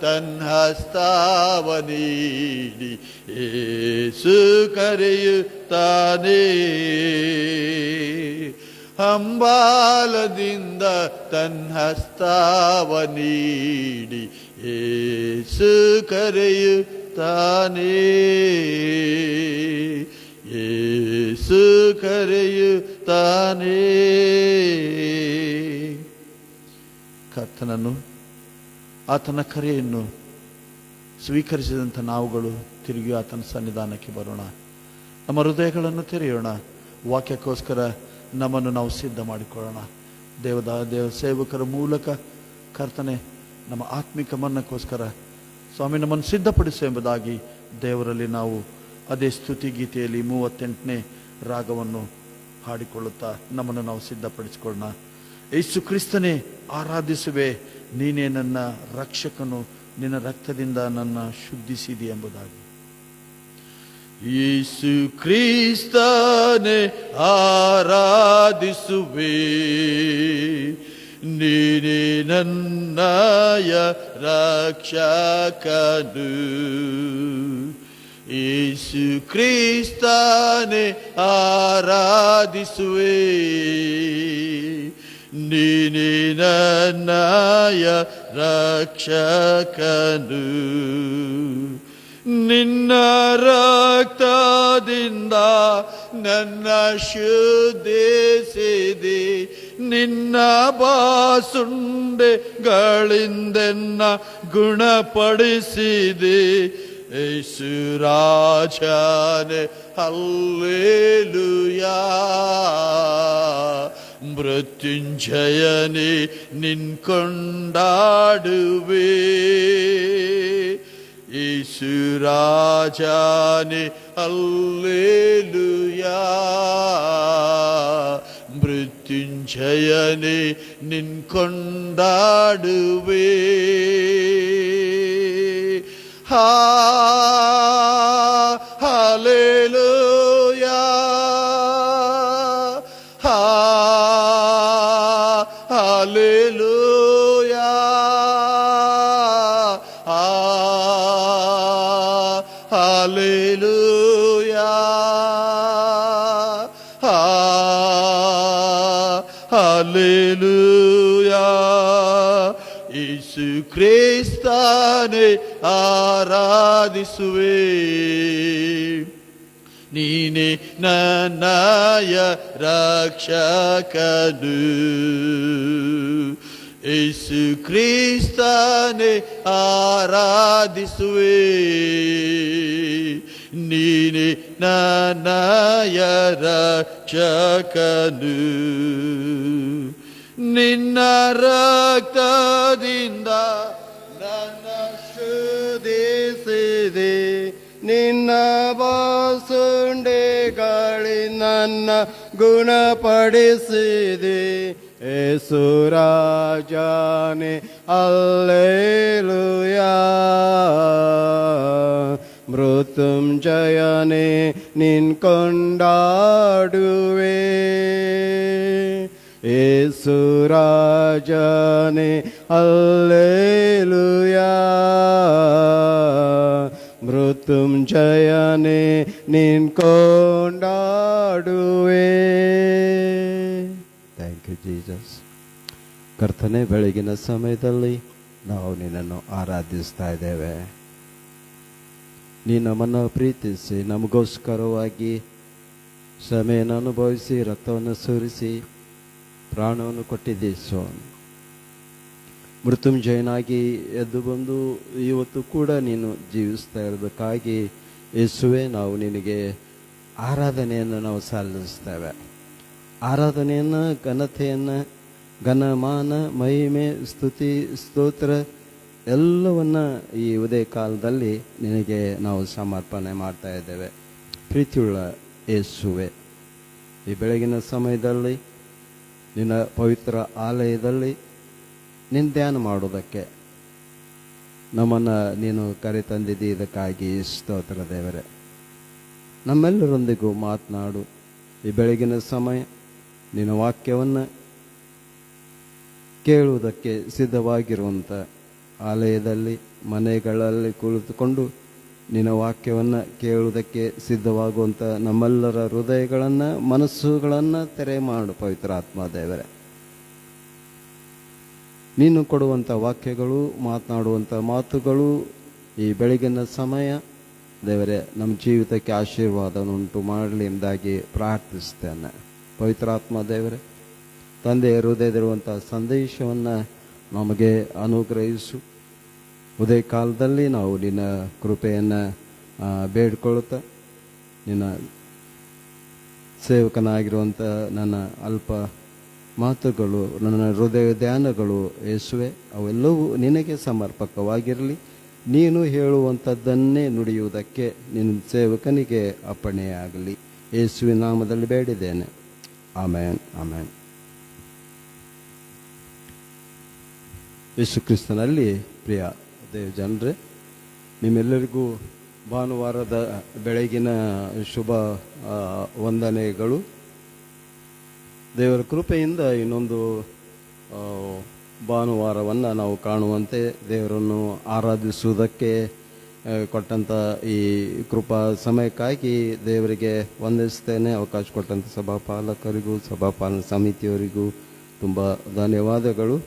ತನ್ನ ಹಸ್ತವ ನೀಡಿ ಯೇಸು ಕರೆಯುತ್ತಾನೆ. ಹಂಬಾಲದಿಂದ ತನ್ನ ಹಸ್ತವ ನೀಡಿ ಯೇಸು ಕರೆಯುತ್ತಾನೆ, ಯೇಸು ಕರೆಯುತ್ತಾನೆ. ಕರ್ತನನ್ನು, ಆತನ ಕರೆಯನ್ನು ಸ್ವೀಕರಿಸಿದಂಥ ನಾವುಗಳು ತಿರುಗಿ ಆತನ ಸನ್ನಿಧಾನಕ್ಕೆ ಬರೋಣ. ನಮ್ಮ ಹೃದಯಗಳನ್ನು ತೆರೆಯೋಣ. ವಾಕ್ಯಕ್ಕೋಸ್ಕರ ನಮ್ಮನ್ನು ನಾವು ಸಿದ್ಧ ಮಾಡಿಕೊಳ್ಳೋಣ. ದೇವ ಸೇವಕರ ಮೂಲಕ ಕರ್ತನೆ, ನಮ್ಮ ಆತ್ಮಿಕ ಮನ್ನಕ್ಕೋಸ್ಕರ ಸ್ವಾಮಿ ನಮ್ಮನ್ನು ಸಿದ್ಧಪಡಿಸು ಎಂಬುದಾಗಿ ದೇವರಲ್ಲಿ ನಾವು ಅದೇ ಸ್ತುತಿ ಗೀತೆಯಲ್ಲಿ 38ನೇ ರಾಗವನ್ನು ಹಾಡಿಕೊಳ್ಳುತ್ತಾ ನಮ್ಮನ್ನು ನಾವು ಸಿದ್ಧಪಡಿಸಿಕೊಳ್ಳೋಣ. ಯೇಸು ಕ್ರಿಸ್ತನೇ, ಆರಾಧಿಸುವೆ, ನೀನೇ ನನ್ನ ರಕ್ಷಕನು, ನಿನ್ನ ರಕ್ತದಿಂದ ನನ್ನ ಶುದ್ಧಿಸಿದಿ ಎಂಬುದಾಗಿ. ಯೇಸು ಕ್ರಿಸ್ತನೇ ಆರಾಧಿಸುವೆ, ನೀನೇ ನನ್ನಯ ರಕ್ಷಕನು. ಯೇಸು ಕ್ರಿಸ್ತನೇ ಆರಾಧಿಸುವೆ, ನೀನೇ ನನ್ನಯ ರಕ್ಷಕನು. ನಿನ್ನ ರಕ್ತದಿಂದ ನನ್ನ ಶುದ್ಧಿಸಿದೆ, ನಿನ್ನ ಬಾಸುಂಡೆಗಳಿಂದೆನ್ನ ಗುಣಪಡಿಸಿದೆ. ಯೇಸು ರಾಜನೇ ಹಲ್ಲೆಲೂಯಾ, ಮೃತ್ಯುಂಜಯನೇ ನಿನ್ ಕೊಂಡಾಡುವೆ. ಯೇಸು ರಾಜನೇ ಹಲ್ಲೆಲೂಯಾ, ಮೃತ್ಯುಂಜಯನೇ ನಿನ್ ಕೊಂಡಾಡುವೆ. Hallelujah, hallelujah, hallelujah, hallelujah. Yesu ಕ್ರಿಸ್ತನೇ ಆರಾಧಿಸುವೆ, ನೀನೇ ನನ್ನಯ ರಕ್ಷಕನು. ಯೇಸು ಕ್ರಿಸ್ತನೇ ಆರಾಧಿಸುವೆ, ನೀನೇ ನನ್ನಯ ರಕ್ಷಕನು. ನಿನ್ನ ರಕ್ತದಿಂದ ನನ್ನ ಶುದ್ಧಿಸಿದೆ, ನಿನ್ನ ಬಾಸುಂಡೆಗಳಿ ನನ್ನ ಗುಣಪಡಿಸಿದೆ. ಯೇಸು ರಾಜನೇ ಹಲ್ಲೆಲೂಯಾ, ಮೃತ್ಯುಂಜಯನೇ ನಿನ್ ಕೊಂಡಾಡುವೆ. ಯೇಸು ರಾಜನೇ ಹಲ್ಲೆಲೂಯಾ, ಮೃತ್ಯುಂಜಯನೇ ನಿನ್ ಕೊಂಡಾಡುವೆ. Thank you Jesus. ಕರ್ತನೆ, ಬೆಳಗಿನ ಸಮಯದಲ್ಲಿ ನಾವು ನಿನ್ನನ್ನು ಆರಾಧಿಸ್ತಾ ಇದ್ದೇವೆ. ನೀನು ನಮ್ಮನ್ನು ಪ್ರೀತಿಸಿ ನಮಗೋಸ್ಕರವಾಗಿ ಶ್ರಮೆಯನ್ನು ಅನುಭವಿಸಿ ರಕ್ತವನ್ನು ಸುರಿಸಿ ಪ್ರಾಣವನ್ನು ಕೊಟ್ಟಿದ್ದೆ ಸ್ವಾಮಿ. ಮೃತ್ಯುಂಜಯನಾಗಿ ಎದ್ದು ಬಂದು ಇವತ್ತು ಕೂಡ ನೀನು ಜೀವಿಸ್ತಾ ಇರೋದಕ್ಕಾಗಿ ಯೇಸುವೆ ನಾವು ನಿನಗೆ ಆರಾಧನೆಯನ್ನು ನಾವು ಸಲ್ಲಿಸ್ತೇವೆ. ಆರಾಧನೆಯನ್ನು, ಘನತೆಯನ್ನು, ಘನಮಾನ, ಮಹಿಮೆ, ಸ್ತುತಿ, ಸ್ತೋತ್ರ ಎಲ್ಲವನ್ನು ಈ ಉದಯ ಕಾಲದಲ್ಲಿ ನಿನಗೆ ನಾವು ಸಮರ್ಪಣೆ ಮಾಡ್ತಾ ಇದ್ದೇವೆ. ಪ್ರೀತಿಯುಳ್ಳ ಯೇಸುವೆ, ಈ ಬೆಳಗಿನ ಸಮಯದಲ್ಲಿ ನಿನ್ನ ಪವಿತ್ರ ಆಲಯದಲ್ಲಿ ನಿನ್ನ ಧ್ಯಾನ ಮಾಡೋದಕ್ಕೆ ನಮ್ಮನ್ನು ನೀನು ಕರೆತಂದಿದ್ದಿ. ಇದಕ್ಕಾಗಿ ಸ್ತೋತ್ರ ದೇವರೇ. ನಮ್ಮೆಲ್ಲರೊಂದಿಗೂ ಮಾತನಾಡು. ಈ ಬೆಳಗಿನ ಸಮಯ ನಿನ್ನ ವಾಕ್ಯವನ್ನು ಕೇಳುವುದಕ್ಕೆ ಸಿದ್ಧವಾಗಿರುವಂಥ ಆಲಯದಲ್ಲಿ, ಮನೆಗಳಲ್ಲಿ ಕುಳಿತುಕೊಂಡು ನಿನ್ನ ವಾಕ್ಯವನ್ನು ಕೇಳುವುದಕ್ಕೆ ಸಿದ್ಧವಾಗುವಂಥ ನಮ್ಮೆಲ್ಲರ ಹೃದಯಗಳನ್ನು ಮನಸ್ಸುಗಳನ್ನು ತೆರೆ ಮಾಡು ಪವಿತ್ರಾತ್ಮ ದೇವರೇ. ನೀನು ಕೊಡುವಂಥ ವಾಕ್ಯಗಳು, ಮಾತನಾಡುವಂಥ ಮಾತುಗಳು ಈ ಬೆಳಗಿನ ಸಮಯ ದೇವರೇ ನಮ್ಮ ಜೀವಿತಕ್ಕೆ ಆಶೀರ್ವಾದವನ್ನುಂಟು ಮಾಡಲಿ ಎಂಬುದಾಗಿ ಪ್ರಾರ್ಥಿಸ್ತೇನೆ. ಪವಿತ್ರಾತ್ಮ ದೇವರೇ, ತಂದೆಯ ಹೃದಯದಲ್ಲಿರುವಂಥ ಸಂದೇಶವನ್ನು ನಮಗೆ ಅನುಗ್ರಹಿಸು. ಉದಯ ಕಾಲದಲ್ಲಿ ನಾವು ನಿನ್ನ ಕೃಪೆಯನ್ನು ಬೇಡ್ಕೊಳ್ತಾ, ನಿನ್ನ ಸೇವಕನಾಗಿರುವಂಥ ನನ್ನ ಅಲ್ಪ ಮಾತುಗಳು, ನನ್ನ ಹೃದಯ ಧ್ಯಾನಗಳು ಯೇಸುವೆ, ಅವೆಲ್ಲವೂ ನಿನಗೆ ಸಮರ್ಪಕವಾಗಿರಲಿ. ನೀನು ಹೇಳುವಂಥದ್ದನ್ನೇ ನುಡಿಯುವುದಕ್ಕೆ ನಿನ್ನ ಸೇವಕನಿಗೆ ಅಪ್ಪಣೆಯಾಗಲಿ. ಯೇಸುವಿನ ನಾಮದಲ್ಲಿ ಬೇಡಿದ್ದೇನೆ, ಆಮೇನ್, ಆಮೇನ್. ಯೇಸು ಕ್ರಿಸ್ತನಲ್ಲಿ ಪ್ರಿಯ ದೇವ ಜನರೇ, ನಿಮ್ಮೆಲ್ಲರಿಗೂ ಭಾನುವಾರದ ಬೆಳಗಿನ ಶುಭ ವಂದನೆಗಳು. ದೇವರ ಕೃಪೆಯಿಂದ ಇನ್ನೊಂದು ಭಾನುವಾರವನ್ನು ನಾವು ಕಾಣುವಂತೆ ದೇವರನ್ನು ಆರಾಧಿಸುವುದಕ್ಕೆ ಕೊಟ್ಟಂಥ ಈ ಕೃಪಾ ಸಮಯಕ್ಕಾಗಿ ದೇವರಿಗೆ ವಂದಿಸ್ತೇನೆ. ಅವಕಾಶ ಕೊಟ್ಟಂಥ ಸಭಾಪಾಲಕರಿಗೂ ಸಭಾಪಾಲನ ಸಮಿತಿಯವರಿಗೂ ತುಂಬ ಧನ್ಯವಾದಗಳು.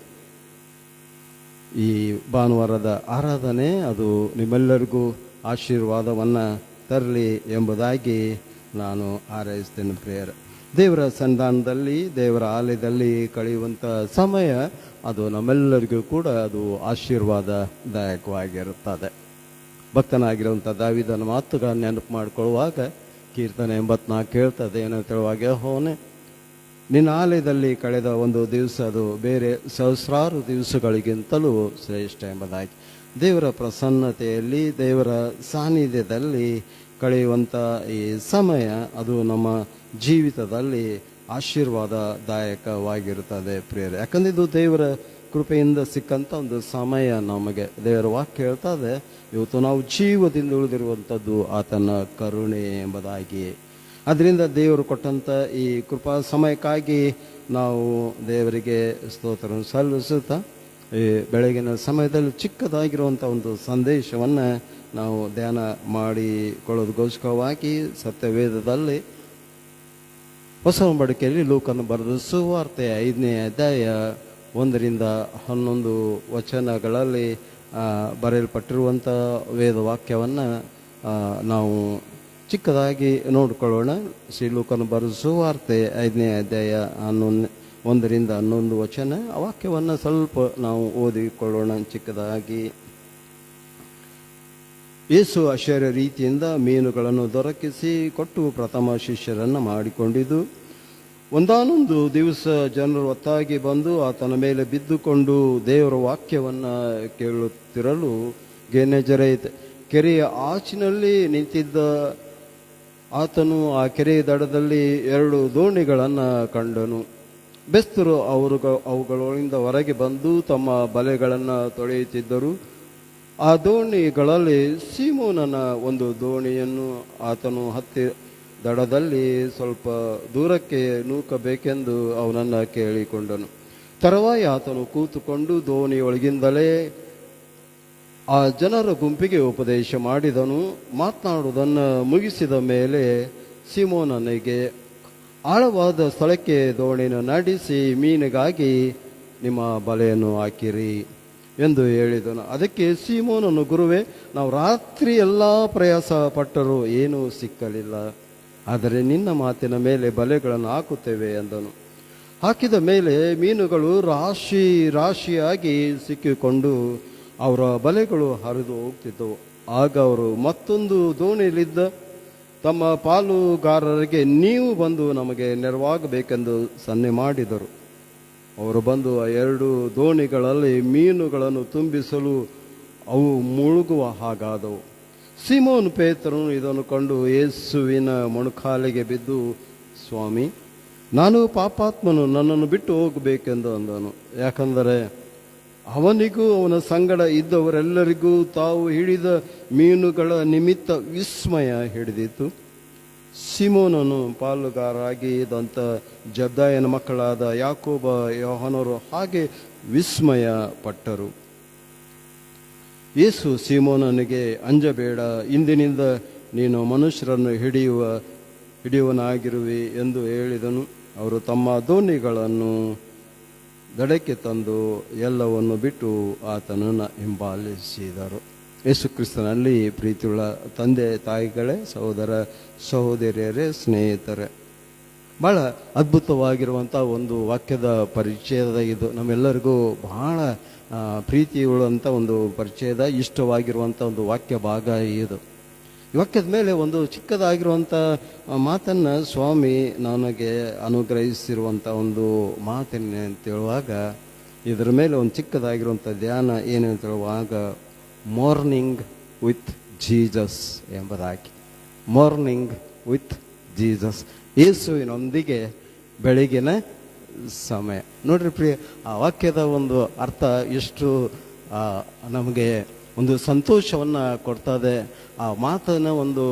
ಈ ಭಾನುವಾರದ ಆರಾಧನೆ ಅದು ನಿಮ್ಮೆಲ್ಲರಿಗೂ ಆಶೀರ್ವಾದವನ್ನು ತರಲಿ ಎಂಬುದಾಗಿ ನಾನು ಹಾರೈಸ್ತೇನೆ. ಪ್ರಿಯರ, ದೇವರ ಸನ್ನಿಧಾನದಲ್ಲಿ, ದೇವರ ಆಲಯದಲ್ಲಿ ಕಳೆಯುವಂಥ ಸಮಯ ಅದು ನಮ್ಮೆಲ್ಲರಿಗೂ ಕೂಡ ಅದು ಆಶೀರ್ವಾದದಾಯಕವಾಗಿರುತ್ತದೆ. ಭಕ್ತನಾಗಿರುವಂಥ ದಾವೀದನ ಮಾತುಗಳನ್ನು ನೆನಪು ಮಾಡಿಕೊಳ್ಳುವಾಗ ಕೀರ್ತನೆ 84 ಹೇಳ್ತದೆ, ಏನಂತ ಹೇಳುವಾಗ, ಹೋನೆ ನಿನ್ನ ಆಲಯದಲ್ಲಿ ಕಳೆದ ಒಂದು ದಿವಸ ಅದು ಬೇರೆ ಸಹಸ್ರಾರು ದಿವಸಗಳಿಗಿಂತಲೂ ಶ್ರೇಷ್ಠ ಎಂಬುದಾಗಿ. ದೇವರ ಪ್ರಸನ್ನತೆಯಲ್ಲಿ, ದೇವರ ಸಾನ್ನಿಧ್ಯದಲ್ಲಿ ಕಳೆಯುವಂಥ ಈ ಸಮಯ ಅದು ನಮ್ಮ ಜೀವಿತದಲ್ಲಿ ಆಶೀರ್ವಾದದಾಯಕವಾಗಿರುತ್ತದೆ ಪ್ರಿಯರೇ. ಯಾಕಂದರೆ ಇದು ದೇವರ ಕೃಪೆಯಿಂದ ಸಿಕ್ಕಂಥ ಒಂದು ಸಮಯ. ನಮಗೆ ದೇವರ ವಾಕ್ಯ ಹೇಳ್ತದೆ, ಇವತ್ತು ನಾವು ಜೀವದಿಂದ ಉಳಿದಿರುವಂಥದ್ದು ಆತನ ಕರುಣೆ ಎಂಬುದಾಗಿ. ಅದರಿಂದ ದೇವರು ಕೊಟ್ಟಂಥ ಈ ಕೃಪಾ ಸಮಯಕ್ಕಾಗಿ ನಾವು ದೇವರಿಗೆ ಸ್ತೋತ್ರವನ್ನು ಸಲ್ಲಿಸುತ್ತಾ, ಈ ಬೆಳಗಿನ ಸಮಯದಲ್ಲಿ ಚಿಕ್ಕದಾಗಿರುವಂಥ ಒಂದು ಸಂದೇಶವನ್ನು ನಾವು ಧ್ಯಾನ ಮಾಡಿಕೊಳ್ಳೋದಕ್ಕೋಸ್ಕರವಾಗಿ ಸತ್ಯವೇದದಲ್ಲಿ ಹೊಸ ಒಡಂಬಡಿಕೆಯಲ್ಲಿ ಲೂಕನು ಬರೆದ ಸುವಾರ್ತೆ 5ನೇ ಅಧ್ಯಾಯ 1-11 ವಚನಗಳಲ್ಲಿ ಬರೆಯಲ್ಪಟ್ಟಿರುವಂಥ ವೇದ ವಾಕ್ಯವನ್ನು ನಾವು ಚಿಕ್ಕದಾಗಿ ನೋಡಿಕೊಳ್ಳೋಣ. ಶ್ರೀ ಲೂಕನು ಬರೆದ ಸುವಾರ್ತೆ 5ನೇ ಅಧ್ಯಾಯ 1-11 ವಚನ. ಆ ವಾಕ್ಯವನ್ನು ಸ್ವಲ್ಪ ನಾವು ಓದಿಕೊಳ್ಳೋಣ ಚಿಕ್ಕದಾಗಿ. ಯೇಸು ಆಶ್ಚರ್ಯ ರೀತಿಯಿಂದ ಮೀನುಗಳನ್ನು ದೊರಕಿಸಿ ಕೊಟ್ಟು ಪ್ರಥಮ ಶಿಷ್ಯರನ್ನು ಮಾಡಿಕೊಂಡಿದ್ದು, ಒಂದಾನೊಂದು ದಿವಸ ಜನರು ಒತ್ತಾಗಿ ಬಂದು ಆತನ ಮೇಲೆ ಬಿದ್ದುಕೊಂಡು ದೇವರ ವಾಕ್ಯವನ್ನು ಕೇಳುತ್ತಿರಲು ಗೆನೆಜರೇತ್ ಕೆರೆಯ ಆಚಿನಲ್ಲಿ ನಿಂತಿದ್ದ ಆತನು ಆ ಕೆರೆಯ ದಡದಲ್ಲಿ 2 ದೋಣಿಗಳನ್ನು ಕಂಡನು. ಬೆಸ್ತರು ಅವುಗಳಿಂದ ಹೊರಗೆ ಬಂದು ತಮ್ಮ ಬಲೆಗಳನ್ನು ತೊಳೆಯುತ್ತಿದ್ದರು. ಆ ದೋಣಿಗಳಲ್ಲಿ ಸೀಮೋನನ ಒಂದು ದೋಣಿಯನ್ನು ಆತನು ಹತ್ತಿ ದಡದಲ್ಲಿ ಸ್ವಲ್ಪ ದೂರಕ್ಕೆ ನೂಕಬೇಕೆಂದು ಅವನನ್ನು ಕೇಳಿಕೊಂಡನು. ತರುವಾಯ ಆತನು ಕೂತುಕೊಂಡು ದೋಣಿಯೊಳಗಿಂದಲೇ ಆ ಜನರ ಗುಂಪಿಗೆ ಉಪದೇಶ ಮಾಡಿದನು. ಮಾತನಾಡುವುದನ್ನು ಮುಗಿಸಿದ ಮೇಲೆ ಸೀಮೋನನಿಗೆ, ಆಳವಾದ ಸ್ಥಳಕ್ಕೆ ದೋಣಿಯನ್ನು ನಡೆಸಿ ಮೀನಿಗಾಗಿ ನಿಮ್ಮ ಬಲೆಯನ್ನು ಹಾಕಿರಿ ಎಂದು ಹೇಳಿದನು. ಅದಕ್ಕೆ ಸೀಮೋನನು, ಗುರುವೇ, ನಾವು ರಾತ್ರಿ ಎಲ್ಲ ಪ್ರಯಾಸ ಪಟ್ಟರೂ ಏನೂ ಸಿಕ್ಕಲಿಲ್ಲ, ಆದರೆ ನಿನ್ನ ಮಾತಿನ ಮೇಲೆ ಬಲೆಗಳನ್ನು ಹಾಕುತ್ತೇವೆ ಎಂದನು. ಹಾಕಿದ ಮೇಲೆ ಮೀನುಗಳು ರಾಶಿಯಾಗಿ ಸಿಕ್ಕಿಕೊಂಡು ಅವರ ಬಲೆಗಳು ಹರಿದು ಹೋಗ್ತಿದ್ದವು. ಆಗ ಅವರು ಮತ್ತೊಂದು ದೋಣಿಯಲ್ಲಿದ್ದ ತಮ್ಮ ಪಾಲುಗಾರರಿಗೆ, ನೀವು ಬಂದು ನಮಗೆ ನೆರವಾಗಬೇಕೆಂದು ಸನ್ನೆ ಮಾಡಿದರು. ಅವರು ಬಂದು ಆ 2 ದೋಣಿಗಳಲ್ಲಿ ಮೀನುಗಳನ್ನು ತುಂಬಿಸಲು ಅವು ಮುಳುಗುವ ಹಾಗಾದವು. ಸೀಮೋನ್ ಪೇತ್ರನು ಇದನ್ನು ಕಂಡು ಯೇಸುವಿನ ಮೊಣಕಾಲಿಗೆ ಬಿದ್ದು, ಸ್ವಾಮಿ, ನಾನು ಪಾಪಾತ್ಮನು, ನನ್ನನ್ನು ಬಿಟ್ಟು ಹೋಗಬೇಕೆಂದು ಅಂದನು. ಯಾಕಂದರೆ ಅವನಿಗೂ ಅವನ ಸಂಗಡ ಇದ್ದವರೆಲ್ಲರಿಗೂ ತಾವು ಹಿಡಿದ ಮೀನುಗಳ ನಿಮಿತ್ತ ವಿಸ್ಮಯ ಹಿಡಿದಿತ್ತು. ಸಿಮೋನನು ಪಾಲುಗಾರಾಗಿ ಇದ್ದಂಥ ಜಬ್ದಾಯನ ಮಕ್ಕಳಾದ ಯಾಕೋಬ, ಯೋಹಾನರು ಹಾಗೆ ವಿಸ್ಮಯ ಪಟ್ಟರು. ಯೇಸು ಸೀಮೋನನಿಗೆ, ಅಂಜಬೇಡ, ಇಂದಿನಿಂದ ನೀನು ಮನುಷ್ಯರನ್ನು ಹಿಡಿಯುವನಾಗಿರುವೆ ಎಂದು ಹೇಳಿದನು. ಅವರು ತಮ್ಮ ದೋಣಿಗಳನ್ನು ದಡಕ್ಕೆ ತಂದು ಎಲ್ಲವನ್ನು ಬಿಟ್ಟು ಆತನನ್ನು ಹಿಂಬಾಲಿಸಿದರು. ಯೇಸು ಕ್ರಿಸ್ತನಲ್ಲಿ ಪ್ರೀತಿಯುಳ್ಳ ತಂದೆ ತಾಯಿಗಳೇ, ಸಹೋದರ ಸಹೋದರಿಯರೇ, ಸ್ನೇಹಿತರೆ, ಭಾಳ ಅದ್ಭುತವಾಗಿರುವಂಥ ಒಂದು ವಾಕ್ಯದ ಪರಿಚಯದ ಇದು ನಮ್ಮೆಲ್ಲರಿಗೂ ಬಹಳ ಪ್ರೀತಿಯುಳ್ಳಂಥ ಒಂದು ಪರಿಚಯದ ಇಷ್ಟವಾಗಿರುವಂಥ ಒಂದು ವಾಕ್ಯ ಭಾಗ ಇದು. ಈ ವಾಕ್ಯದ ಮೇಲೆ ಒಂದು ಚಿಕ್ಕದಾಗಿರುವಂಥ ಮಾತನ್ನು ಸ್ವಾಮಿ ನನಗೆ ಅನುಗ್ರಹಿಸಿರುವಂಥ ಒಂದು ಮಾತನ್ನ ಅಂತೇಳುವಾಗ, ಇದರ ಮೇಲೆ ಒಂದು ಚಿಕ್ಕದಾಗಿರುವಂಥ ಧ್ಯಾನ ಏನು ಅಂತ ಹೇಳುವಾಗ, ಮಾರ್ನಿಂಗ್ ವಿತ್ ಜೀಸಸ್ ಎಂಬುದಾಗಿ. ಮಾರ್ನಿಂಗ್ ವಿತ್ ಜೀಸಸ್, ಯೇಸುವಿನೊಂದಿಗೆ ಬೆಳಗಿನ ಸಮಯ. ನೋಡ್ರಿ ಪ್ರಿಯ, ಆ ವಾಕ್ಯದ ಒಂದು ಅರ್ಥ ಎಷ್ಟು ನಮಗೆ ಒಂದು ಸಂತೋಷವನ್ನು ಕೊಡ್ತದೆ. ಆ ಮಾತಿನ ಒಂದು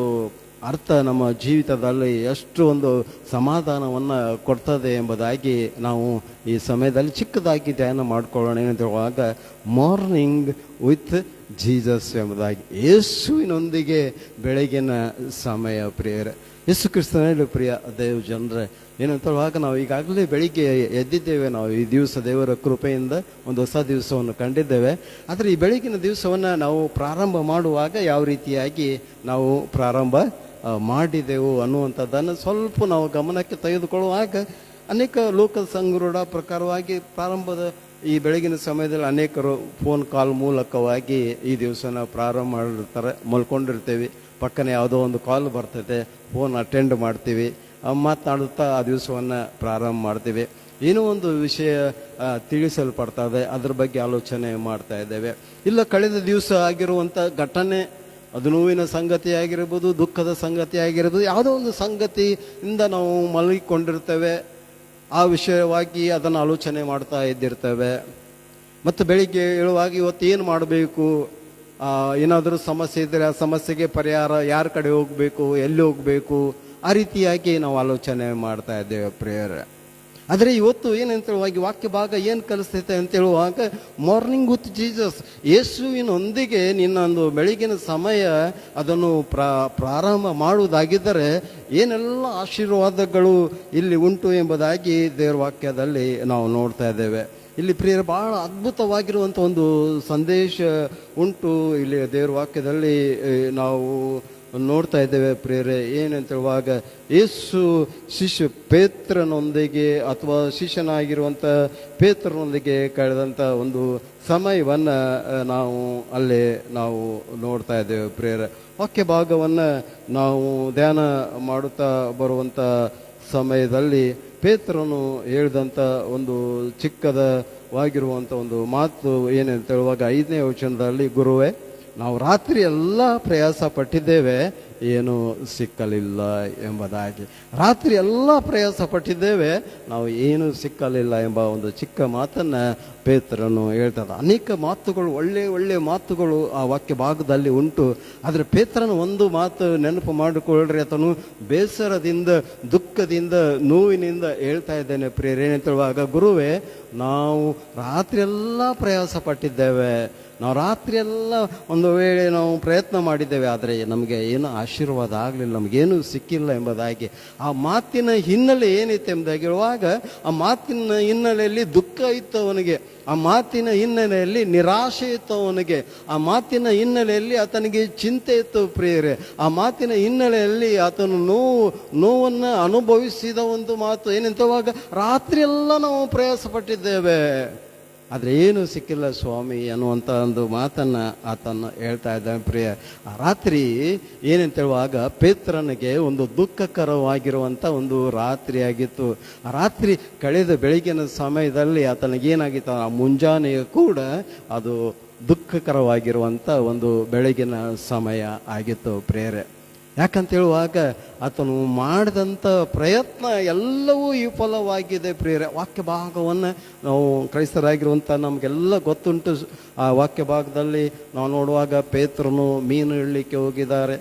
ಅರ್ಥ ನಮ್ಮ ಜೀವಿತದಲ್ಲಿ ಎಷ್ಟು ಒಂದು ಸಮಾಧಾನವನ್ನು ಕೊಡ್ತದೆ ಎಂಬುದಾಗಿ ನಾವು ಈ ಸಮಯದಲ್ಲಿ ಚಿಕ್ಕದಾಗಿ ಧ್ಯಾನ ಮಾಡ್ಕೊಳ್ಳೋಣ. ಏನಂತ ಹೇಳುವಾಗ, ಮಾರ್ನಿಂಗ್ ವಿತ್ ಜೀಸಸ್ ಎಂಬುದಾಗಿ, ಯೇಸುವಿನೊಂದಿಗೆ ಬೆಳಗಿನ ಸಮಯ. ಪ್ರಿಯರೇ, ಯೇಸು ಕ್ರಿಸ್ತನಲ್ಲಿ ಪ್ರಿಯ ದೇವ ಜನರೇ, ಏನಂತ ಹೇಳುವಾಗ, ನಾವು ಈಗಾಗಲೇ ಬೆಳಿಗ್ಗೆ ಎದ್ದಿದ್ದೇವೆ. ನಾವು ಈ ದಿವಸ ದೇವರ ಕೃಪೆಯಿಂದ ಒಂದು ಹೊಸ ದಿವಸವನ್ನು ಕಂಡಿದ್ದೇವೆ. ಆದರೆ ಈ ಬೆಳಗಿನ ದಿವಸವನ್ನು ನಾವು ಪ್ರಾರಂಭ ಮಾಡುವಾಗ ಯಾವ ರೀತಿಯಾಗಿ ನಾವು ಪ್ರಾರಂಭ ಮಾಡಿದೆವು ಅನ್ನುವಂಥದ್ದನ್ನು ಸ್ವಲ್ಪ ನಾವು ಗಮನಕ್ಕೆ ತೆಗೆದುಕೊಳ್ಳುವಾಗ, ಅನೇಕ ಲೋಕ ಸಂಗರುಡ ಪ್ರಕಾರವಾಗಿ ಪ್ರಾರಂಭದ ಈ ಬೆಳಗಿನ ಸಮಯದಲ್ಲಿ ಅನೇಕರು ಫೋನ್ ಕಾಲ್ ಮೂಲಕವಾಗಿ ಈ ದಿವಸನ ಪ್ರಾರಂಭ ಮಾಡಿರ್ತಾರೆ. ಮಲ್ಕೊಂಡಿರ್ತೇವೆ, ಪಕ್ಕನೆ ಯಾವುದೋ ಒಂದು ಕಾಲ್ ಬರ್ತೈತೆ, ಫೋನ್ ಅಟೆಂಡ್ ಮಾಡ್ತೀವಿ, ಮಾತನಾಡುತ್ತಾ ಆ ದಿವಸವನ್ನು ಪ್ರಾರಂಭ ಮಾಡ್ತೀವಿ. ಏನೋ ಒಂದು ವಿಷಯ ತಿಳಿಸಲ್ಪಡ್ತದೆ, ಅದ್ರ ಬಗ್ಗೆ ಆಲೋಚನೆ ಮಾಡ್ತಾ ಇದ್ದೇವೆ. ಇಲ್ಲ, ಕಳೆದ ದಿವಸ ಆಗಿರುವಂಥ ಘಟನೆ, ಅದು ನೋವಿನ ಸಂಗತಿ ಆಗಿರ್ಬೋದು, ದುಃಖದ ಸಂಗತಿ ಆಗಿರ್ಬೋದು, ಯಾವುದೋ ಒಂದು ಸಂಗತಿಯಿಂದ ನಾವು ಮಲಗಿಕೊಂಡಿರ್ತೇವೆ. ಆ ವಿಷಯವಾಗಿ ಅದನ್ನು ಆಲೋಚನೆ ಮಾಡ್ತಾ ಇದ್ದಿರ್ತೇವೆ. ಮತ್ತು ಬೆಳಿಗ್ಗೆ ಹೇಳುವಾಗ ಇವತ್ತು ಏನು ಮಾಡಬೇಕು, ಏನಾದರೂ ಸಮಸ್ಯೆ ಇದ್ದರೆ ಆ ಸಮಸ್ಯೆಗೆ ಪರಿಹಾರ ಯಾರ ಕಡೆ ಹೋಗಬೇಕು, ಎಲ್ಲಿ ಹೋಗಬೇಕು, ಆ ರೀತಿಯಾಗಿ ನಾವು ಆಲೋಚನೆ ಮಾಡ್ತಾ ಇದ್ದೇವೆ ಪ್ರೇಯರ್. ಆದರೆ ಇವತ್ತು ಏನಂತೇಳುವಾಗ ವಾಕ್ಯ ಭಾಗ ಏನು ಕಲಿಸ್ತೈತೆ ಅಂತೇಳುವಾಗ, ಮಾರ್ನಿಂಗ್ ವಿತ್ ಜೀಸಸ್, ಯೇಸುವಿನೊಂದಿಗೆ ನಿನ್ನೊಂದು ಬೆಳಗಿನ ಸಮಯ ಅದನ್ನು ಪ್ರಾರಂಭ ಮಾಡುವುದಾಗಿದ್ದರೆ ಏನೆಲ್ಲ ಆಶೀರ್ವಾದಗಳು ಇಲ್ಲಿ ಉಂಟು ಎಂಬುದಾಗಿ ದೇವರ ವಾಕ್ಯದಲ್ಲಿ ನಾವು ನೋಡ್ತಾ ಇದ್ದೇವೆ. ಇಲ್ಲಿ ಪ್ರಿಯರು, ಬಹಳ ಅದ್ಭುತವಾಗಿರುವಂಥ ಒಂದು ಸಂದೇಶ ಉಂಟು ಇಲ್ಲಿ ದೇವರ ವಾಕ್ಯದಲ್ಲಿ ನಾವು ನೋಡ್ತಾ ಇದ್ದೇವೆ ಪ್ರಿಯರೇ. ಏನಂತ ಹೇಳುವಾಗ, ಯೇಸು ಶಿಷ್ಯ ಪೇತ್ರನೊಂದಿಗೆ ಅಥವಾ ಶಿಷ್ಯನಾಗಿರುವಂಥ ಪೇತ್ರನೊಂದಿಗೆ ಕಳೆದಂಥ ಒಂದು ಸಮಯವನ್ನು ನಾವು ನೋಡ್ತಾ ಇದ್ದೇವೆ ಪ್ರಿಯರೇ. ವಾಕ್ಯ ಭಾಗವನ್ನು ನಾವು ಧ್ಯಾನ ಮಾಡುತ್ತಾ ಬರುವಂಥ ಸಮಯದಲ್ಲಿ ಪೇತ್ರನು ಹೇಳಿದಂಥ ಒಂದು ಚಿಕ್ಕದವಾಗಿರುವಂಥ ಒಂದು ಮಾತು ಏನಂತ ಹೇಳುವಾಗ, 5ನೇ ವಚನದಲ್ಲಿ, ಗುರುವೇ, ನಾವು ರಾತ್ರಿ ಎಲ್ಲ ಪ್ರಯಾಸ ಪಟ್ಟಿದ್ದೇವೆ, ಏನೂ ಸಿಕ್ಕಲಿಲ್ಲ ಎಂಬುದಾಗಿ. ರಾತ್ರಿ ಎಲ್ಲ ಪ್ರಯಾಸ ಪಟ್ಟಿದ್ದೇವೆ, ನಾವು ಏನೂ ಸಿಕ್ಕಲಿಲ್ಲ ಎಂಬ ಒಂದು ಚಿಕ್ಕ ಮಾತನ್ನು ಪೇತ್ರನು ಹೇಳ್ತದೆ. ಅನೇಕ ಮಾತುಗಳು, ಒಳ್ಳೆಯ ಮಾತುಗಳು ಆ ವಾಕ್ಯ ಭಾಗದಲ್ಲಿ ಉಂಟು. ಆದರೆ ಪೇತ್ರನ ಒಂದು ಮಾತು ನೆನಪು ಮಾಡಿಕೊಳ್ಳ್ರಿ, ಆತನು ಬೇಸರದಿಂದ, ದುಃಖದಿಂದ, ನೋವಿನಿಂದ ಹೇಳ್ತಾ ಇದ್ದೇನೆ ಪ್ರಿಯರೇ. ಏನಂತ ಹೇಳುವಾಗ, ಗುರುವೇ, ನಾವು ರಾತ್ರಿ ಎಲ್ಲ ಪ್ರಯಾಸ ಪಟ್ಟಿದ್ದೇವೆ, ನಾವು ರಾತ್ರಿ ಎಲ್ಲ ಒಂದು ವೇಳೆ ನಾವು ಪ್ರಯತ್ನ ಮಾಡಿದ್ದೇವೆ, ಆದರೆ ನಮಗೆ ಏನೂ ಆಶೀರ್ವಾದ ಆಗಲಿಲ್ಲ, ನಮಗೇನು ಸಿಕ್ಕಿಲ್ಲ ಎಂಬುದಾಗಿ. ಆ ಮಾತಿನ ಹಿನ್ನೆಲೆ ಏನಿತ್ತು ಎಂಬುದಾಗಿ ಹೇಳುವಾಗ, ಆ ಮಾತಿನ ಹಿನ್ನೆಲೆಯಲ್ಲಿ ದುಃಖ ಇತ್ತು ಅವನಿಗೆ, ಆ ಮಾತಿನ ಹಿನ್ನೆಲೆಯಲ್ಲಿ ನಿರಾಶೆ ಇತ್ತು ಅವನಿಗೆ, ಆ ಮಾತಿನ ಹಿನ್ನೆಲೆಯಲ್ಲಿ ಆತನಿಗೆ ಚಿಂತೆ ಇತ್ತು ಪ್ರಿಯರೇ. ಆ ಮಾತಿನ ಹಿನ್ನೆಲೆಯಲ್ಲಿ ಆತನು ನೋವನ್ನು ಅನುಭವಿಸಿದ ಒಂದು ಮಾತು ಏನಂತವಾಗ, ರಾತ್ರಿ ಎಲ್ಲ ನಾವು ಪ್ರಯಾಸ ಪಟ್ಟಿದ್ದೇವೆ, ಆದರೆ ಏನು ಸಿಕ್ಕಿಲ್ಲ ಸ್ವಾಮಿ ಅನ್ನುವಂಥ ಒಂದು ಮಾತನ್ನು ಆತನ್ನು ಹೇಳ್ತಾ ಇದ್ದಾನೆ ಪ್ರಿಯ. ಆ ರಾತ್ರಿ ಏನಂತ ಹೇಳುವಾಗ, ಪೇತ್ರನಿಗೆ ಒಂದು ದುಃಖಕರವಾಗಿರುವಂಥ ಒಂದು ರಾತ್ರಿ ಆಗಿತ್ತು. ಆ ರಾತ್ರಿ ಕಳೆದ ಬೆಳಗಿನ ಸಮಯದಲ್ಲಿ ಆತನಿಗೇನಾಗಿತ್ತು, ಆ ಮುಂಜಾನೆಯೂ ಕೂಡ ಅದು ದುಃಖಕರವಾಗಿರುವಂಥ ಒಂದು ಬೆಳಗಿನ ಸಮಯ ಆಗಿತ್ತು ಪ್ರೇರೆ. ಯಾಕಂತ ಹೇಳುವಾಗ, ಆತನು ಮಾಡಿದಂಥ ಪ್ರಯತ್ನ ಎಲ್ಲವೂ ವಿಫಲವಾಗಿದೆ ಪ್ರಿಯರೇ. ವಾಕ್ಯ ಭಾಗವನ್ನು ನಾವು ಕ್ರೈಸ್ತರಾಗಿರುವಂಥ ನಮಗೆಲ್ಲ ಗೊತ್ತುಂಟು. ಆ ವಾಕ್ಯ ಭಾಗದಲ್ಲಿ ನಾವು ನೋಡುವಾಗ, ಪೇತ್ರನು ಮೀನು ಹಿಡಲಿಕ್ಕೆ ಹೋಗಿದ್ದಾರೆ,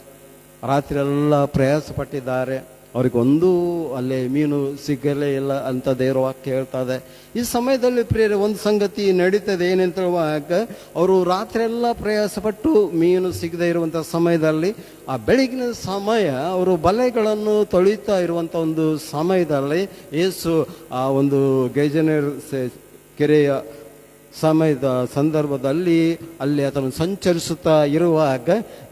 ರಾತ್ರಿ ಎಲ್ಲ ಪ್ರಯಾಸ ಪಟ್ಟಿದ್ದಾರೆ, ಅವ್ರಿಗೊಂದು ಅಲ್ಲೇ ಮೀನು ಸಿಗಲೇ ಇಲ್ಲ ಅಂತ ದೇವರ ವಾಕ್ಯ ಹೇಳ್ತದೆ. ಈ ಸಮಯದಲ್ಲಿ ಪ್ರಿಯರೇ ಒಂದು ಸಂಗತಿ ನಡೀತದೆ. ಏನಂತ ಹೇಳುವಾಗ ಅವರು ರಾತ್ರಿ ಎಲ್ಲ ಪ್ರಯಾಸಪಟ್ಟು ಮೀನು ಸಿಗದೇ ಇರುವಂಥ ಸಮಯದಲ್ಲಿ ಆ ಬೆಳಗಿನ ಸಮಯ ಅವರು ಬಲೆಗಳನ್ನು ತೊಳಿತಾ ಇರುವಂಥ ಒಂದು ಸಮಯದಲ್ಲಿ ಯೇಸು ಆ ಒಂದು ಗೆಜನೇರ್ ಕೆರೆಯ ಸಮಯದ ಸಂದರ್ಭದಲ್ಲಿ ಅಲ್ಲಿ ಅದನ್ನು ಸಂಚರಿಸುತ್ತಾ ಇರುವಾಗ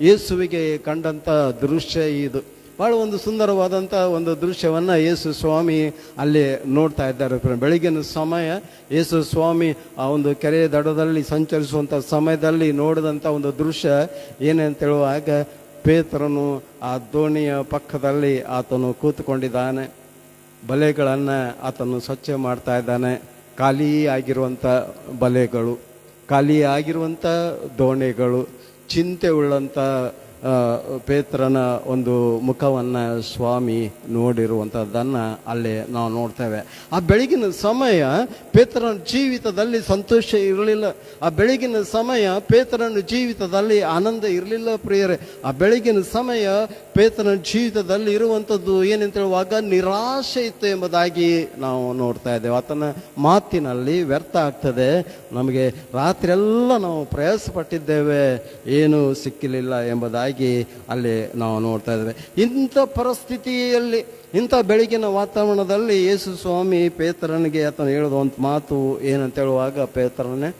ಯೇಸುವಿಗೆ ಕಂಡಂಥ ದೃಶ್ಯ ಇದು. ಭಾಳ ಒಂದು ಸುಂದರವಾದಂಥ ಒಂದು ದೃಶ್ಯವನ್ನು ಯೇಸು ಸ್ವಾಮಿ ಅಲ್ಲಿ ನೋಡ್ತಾ ಇದ್ದಾರೆ. ಬೆಳಗಿನ ಸಮಯ ಯೇಸು ಸ್ವಾಮಿ ಆ ಒಂದು ಕೆರೆಯ ದಡದಲ್ಲಿ ಸಂಚರಿಸುವಂಥ ಸಮಯದಲ್ಲಿ ನೋಡಿದಂಥ ಒಂದು ದೃಶ್ಯ ಏನಂತ ಹೇಳುವಾಗ ಪೇತ್ರನು ಆ ದೋಣಿಯ ಪಕ್ಕದಲ್ಲಿ ಆತನು ಕೂತ್ಕೊಂಡಿದ್ದಾನೆ. ಬಲೆಗಳನ್ನು ಆತನು ಸ್ವಚ್ಛ ಮಾಡ್ತಾ ಇದ್ದಾನೆ. ಖಾಲಿ ಆಗಿರುವಂಥ ಬಲೆಗಳು, ಖಾಲಿ ಆಗಿರುವಂಥ ದೋಣಿಗಳು, ಚಿಂತೆ ಉಳ್ಳಂಥ ಪೇತ್ರನ ಒಂದು ಮುಖವನ್ನು ಸ್ವಾಮಿ ನೋಡಿರುವಂಥದ್ದನ್ನು ಅಲ್ಲಿ ನಾವು ನೋಡ್ತೇವೆ. ಆ ಬೆಳಗಿನ ಸಮಯ ಪೇತ್ರನ ಜೀವಿತದಲ್ಲಿ ಸಂತೋಷ ಇರಲಿಲ್ಲ. ಆ ಬೆಳಗಿನ ಸಮಯ ಪೇತ್ರನ ಜೀವಿತದಲ್ಲಿ ಆನಂದ ಇರಲಿಲ್ಲ ಪ್ರಿಯರೇ. ಆ ಬೆಳಗಿನ ಸಮಯ ಪೇತ್ರನ ಜೀವಿತದಲ್ಲಿ ಇರುವಂಥದ್ದು ಏನಂತ ಹೇಳುವಾಗ ನಿರಾಶೆ ಇತ್ತು ಎಂಬುದಾಗಿ ನಾವು ನೋಡ್ತಾ ಇದ್ದೇವೆ. ಆತನ ಮಾತಿನಲ್ಲಿ ವ್ಯರ್ಥ ಆಗ್ತದೆ. ನಮಗೆ ರಾತ್ರಿಯೆಲ್ಲ ನಾವು ಪ್ರಯಾಸ ಪಟ್ಟಿದ್ದೇವೆ, ಏನೂ ಸಿಕ್ಕಿಲಿಲ್ಲ ಎಂಬುದಾಗಿ ಅಲ್ಲಿ ನಾವು ನೋಡ್ತಾ ಇದ್ದೇವೆ. ಇಂಥ ಪರಿಸ್ಥಿತಿಯಲ್ಲಿ, ಇಂಥ ಬೆಳಗಿನ ವಾತಾವರಣದಲ್ಲಿ ಯೇಸು ಸ್ವಾಮಿ ಪೇತ್ರನಿಗೆ ಆತನು ಹೇಳೋದು ಒಂದು ಮಾತು ಏನಂತ ಹೇಳುವಾಗ, ಪೇತ್ರನೇ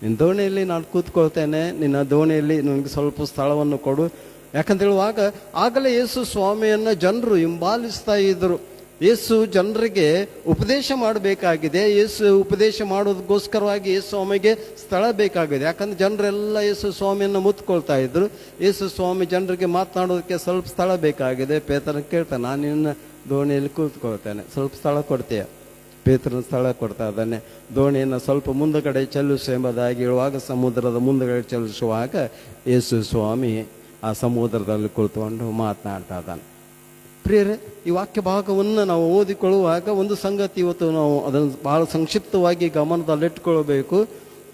ನಿನ್ನ ದೋಣಿಯಲ್ಲಿ ನಾನು ಕೂತ್ಕೊಳ್ತೇನೆ, ನಿನ್ನ ದೋಣಿಯಲ್ಲಿ ನನಗೆ ಸ್ವಲ್ಪ ಸ್ಥಳವನ್ನು ಕೊಡು. ಯಾಕಂತ ಹೇಳುವಾಗ ಆಗಲೇ ಯೇಸು ಸ್ವಾಮಿಯನ್ನು ಜನರು ಹಿಂಬಾಲಿಸ್ತಾ ಇದ್ದರು. ಯೇಸು ಜನರಿಗೆ ಉಪದೇಶ ಮಾಡಬೇಕಾಗಿದೆ. ಯೇಸು ಉಪದೇಶ ಮಾಡೋದಕ್ಕೋಸ್ಕರವಾಗಿ ಯೇಸು ಸ್ವಾಮಿಗೆ ಸ್ಥಳ ಬೇಕಾಗಿದೆ. ಯಾಕಂದ್ರೆ ಜನರೆಲ್ಲ ಯೇಸು ಸ್ವಾಮಿಯನ್ನು ಮುತ್ಕೊಳ್ತಾ ಇದ್ರು. ಯೇಸು ಸ್ವಾಮಿ ಜನರಿಗೆ ಮಾತನಾಡೋದಕ್ಕೆ ಸ್ವಲ್ಪ ಸ್ಥಳ ಬೇಕಾಗಿದೆ. ಪೇತ್ರನ ಕೇಳ್ತಾನೆ, ನಾನು ನಿನ್ನ ದೋಣಿಯಲ್ಲಿ ಕೂತ್ಕೊಳ್ತೇನೆ, ಸ್ವಲ್ಪ ಸ್ಥಳ ಕೊಡ್ತೀಯ? ಪೇತ್ರನ ಸ್ಥಳ ಕೊಡ್ತಾ ಇದ್ದಾನೆ. ದೋಣಿಯನ್ನು ಸ್ವಲ್ಪ ಮುಂದಗಡೆ ಚಲಿಸು ಎಂಬುದಾಗಿ ಹೇಳುವಾಗ ಸಮುದ್ರದ ಮುಂದಗಡೆ ಚಲಿಸುವಾಗ ಯೇಸು ಸ್ವಾಮಿ ಆ ಸಮುದ್ರದಲ್ಲಿ ಕುಳಿತುಕೊಂಡು ಮಾತನಾಡ್ತಾ ಇದ್ದಾನೆ. ಪ್ರಿಯರೇ, ಈ ವಾಕ್ಯ ಭಾಗವನ್ನು ನಾವು ಓದಿಕೊಳ್ಳುವಾಗ ಒಂದು ಸಂಗತಿ ಇವತ್ತು ನಾವು ಅದನ್ನು ಬಹಳ ಸಂಕ್ಷಿಪ್ತವಾಗಿ ಗಮನದಲ್ಲಿಟ್ಟುಕೊಳ್ಬೇಕು.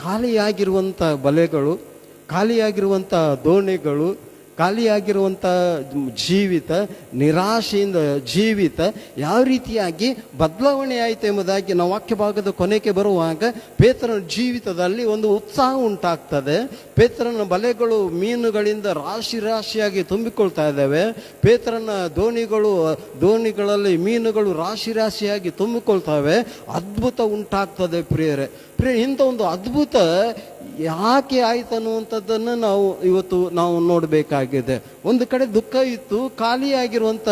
ಖಾಲಿಯಾಗಿರುವಂಥ ಬಲೆಗಳು, ಖಾಲಿಯಾಗಿರುವಂಥ ದೋಣಿಗಳು, ಖಾಲಿಯಾಗಿರುವಂಥ ಜೀವಿತ, ನಿರಾಶೆಯಿಂದ ಜೀವಿತ ಯಾವ ರೀತಿಯಾಗಿ ಬದಲಾವಣೆ ಆಯಿತು ಎಂಬುದಾಗಿ ನಾವು ವಾಕ್ಯ ಭಾಗದ ಕೊನೆಗೆ ಬರುವಾಗ ಪೇತ್ರನ ಜೀವಿತದಲ್ಲಿ ಒಂದು ಉತ್ಸಾಹ ಉಂಟಾಗ್ತದೆ. ಪೇತ್ರನ ಬಲೆಗಳು ಮೀನುಗಳಿಂದ ರಾಶಿ ರಾಶಿಯಾಗಿ ತುಂಬಿಕೊಳ್ತಾ ಇದ್ದಾವೆ. ಪೇತ್ರನ ದೋಣಿಗಳಲ್ಲಿ ಮೀನುಗಳು ರಾಶಿ ರಾಶಿಯಾಗಿ ತುಂಬಿಕೊಳ್ತವೆ. ಅದ್ಭುತ ಉಂಟಾಗ್ತದೆ ಪ್ರಿಯರೇ. ಇಂಥ ಒಂದು ಅದ್ಭುತ ಯಾಕೆ ಆಯ್ತು ಅನ್ನುವಂಥದ್ದನ್ನು ಇವತ್ತು ನಾವು ನೋಡಬೇಕಾಗಿದೆ. ಒಂದು ಕಡೆ ದುಃಖ ಇತ್ತು, ಖಾಲಿಯಾಗಿರುವಂಥ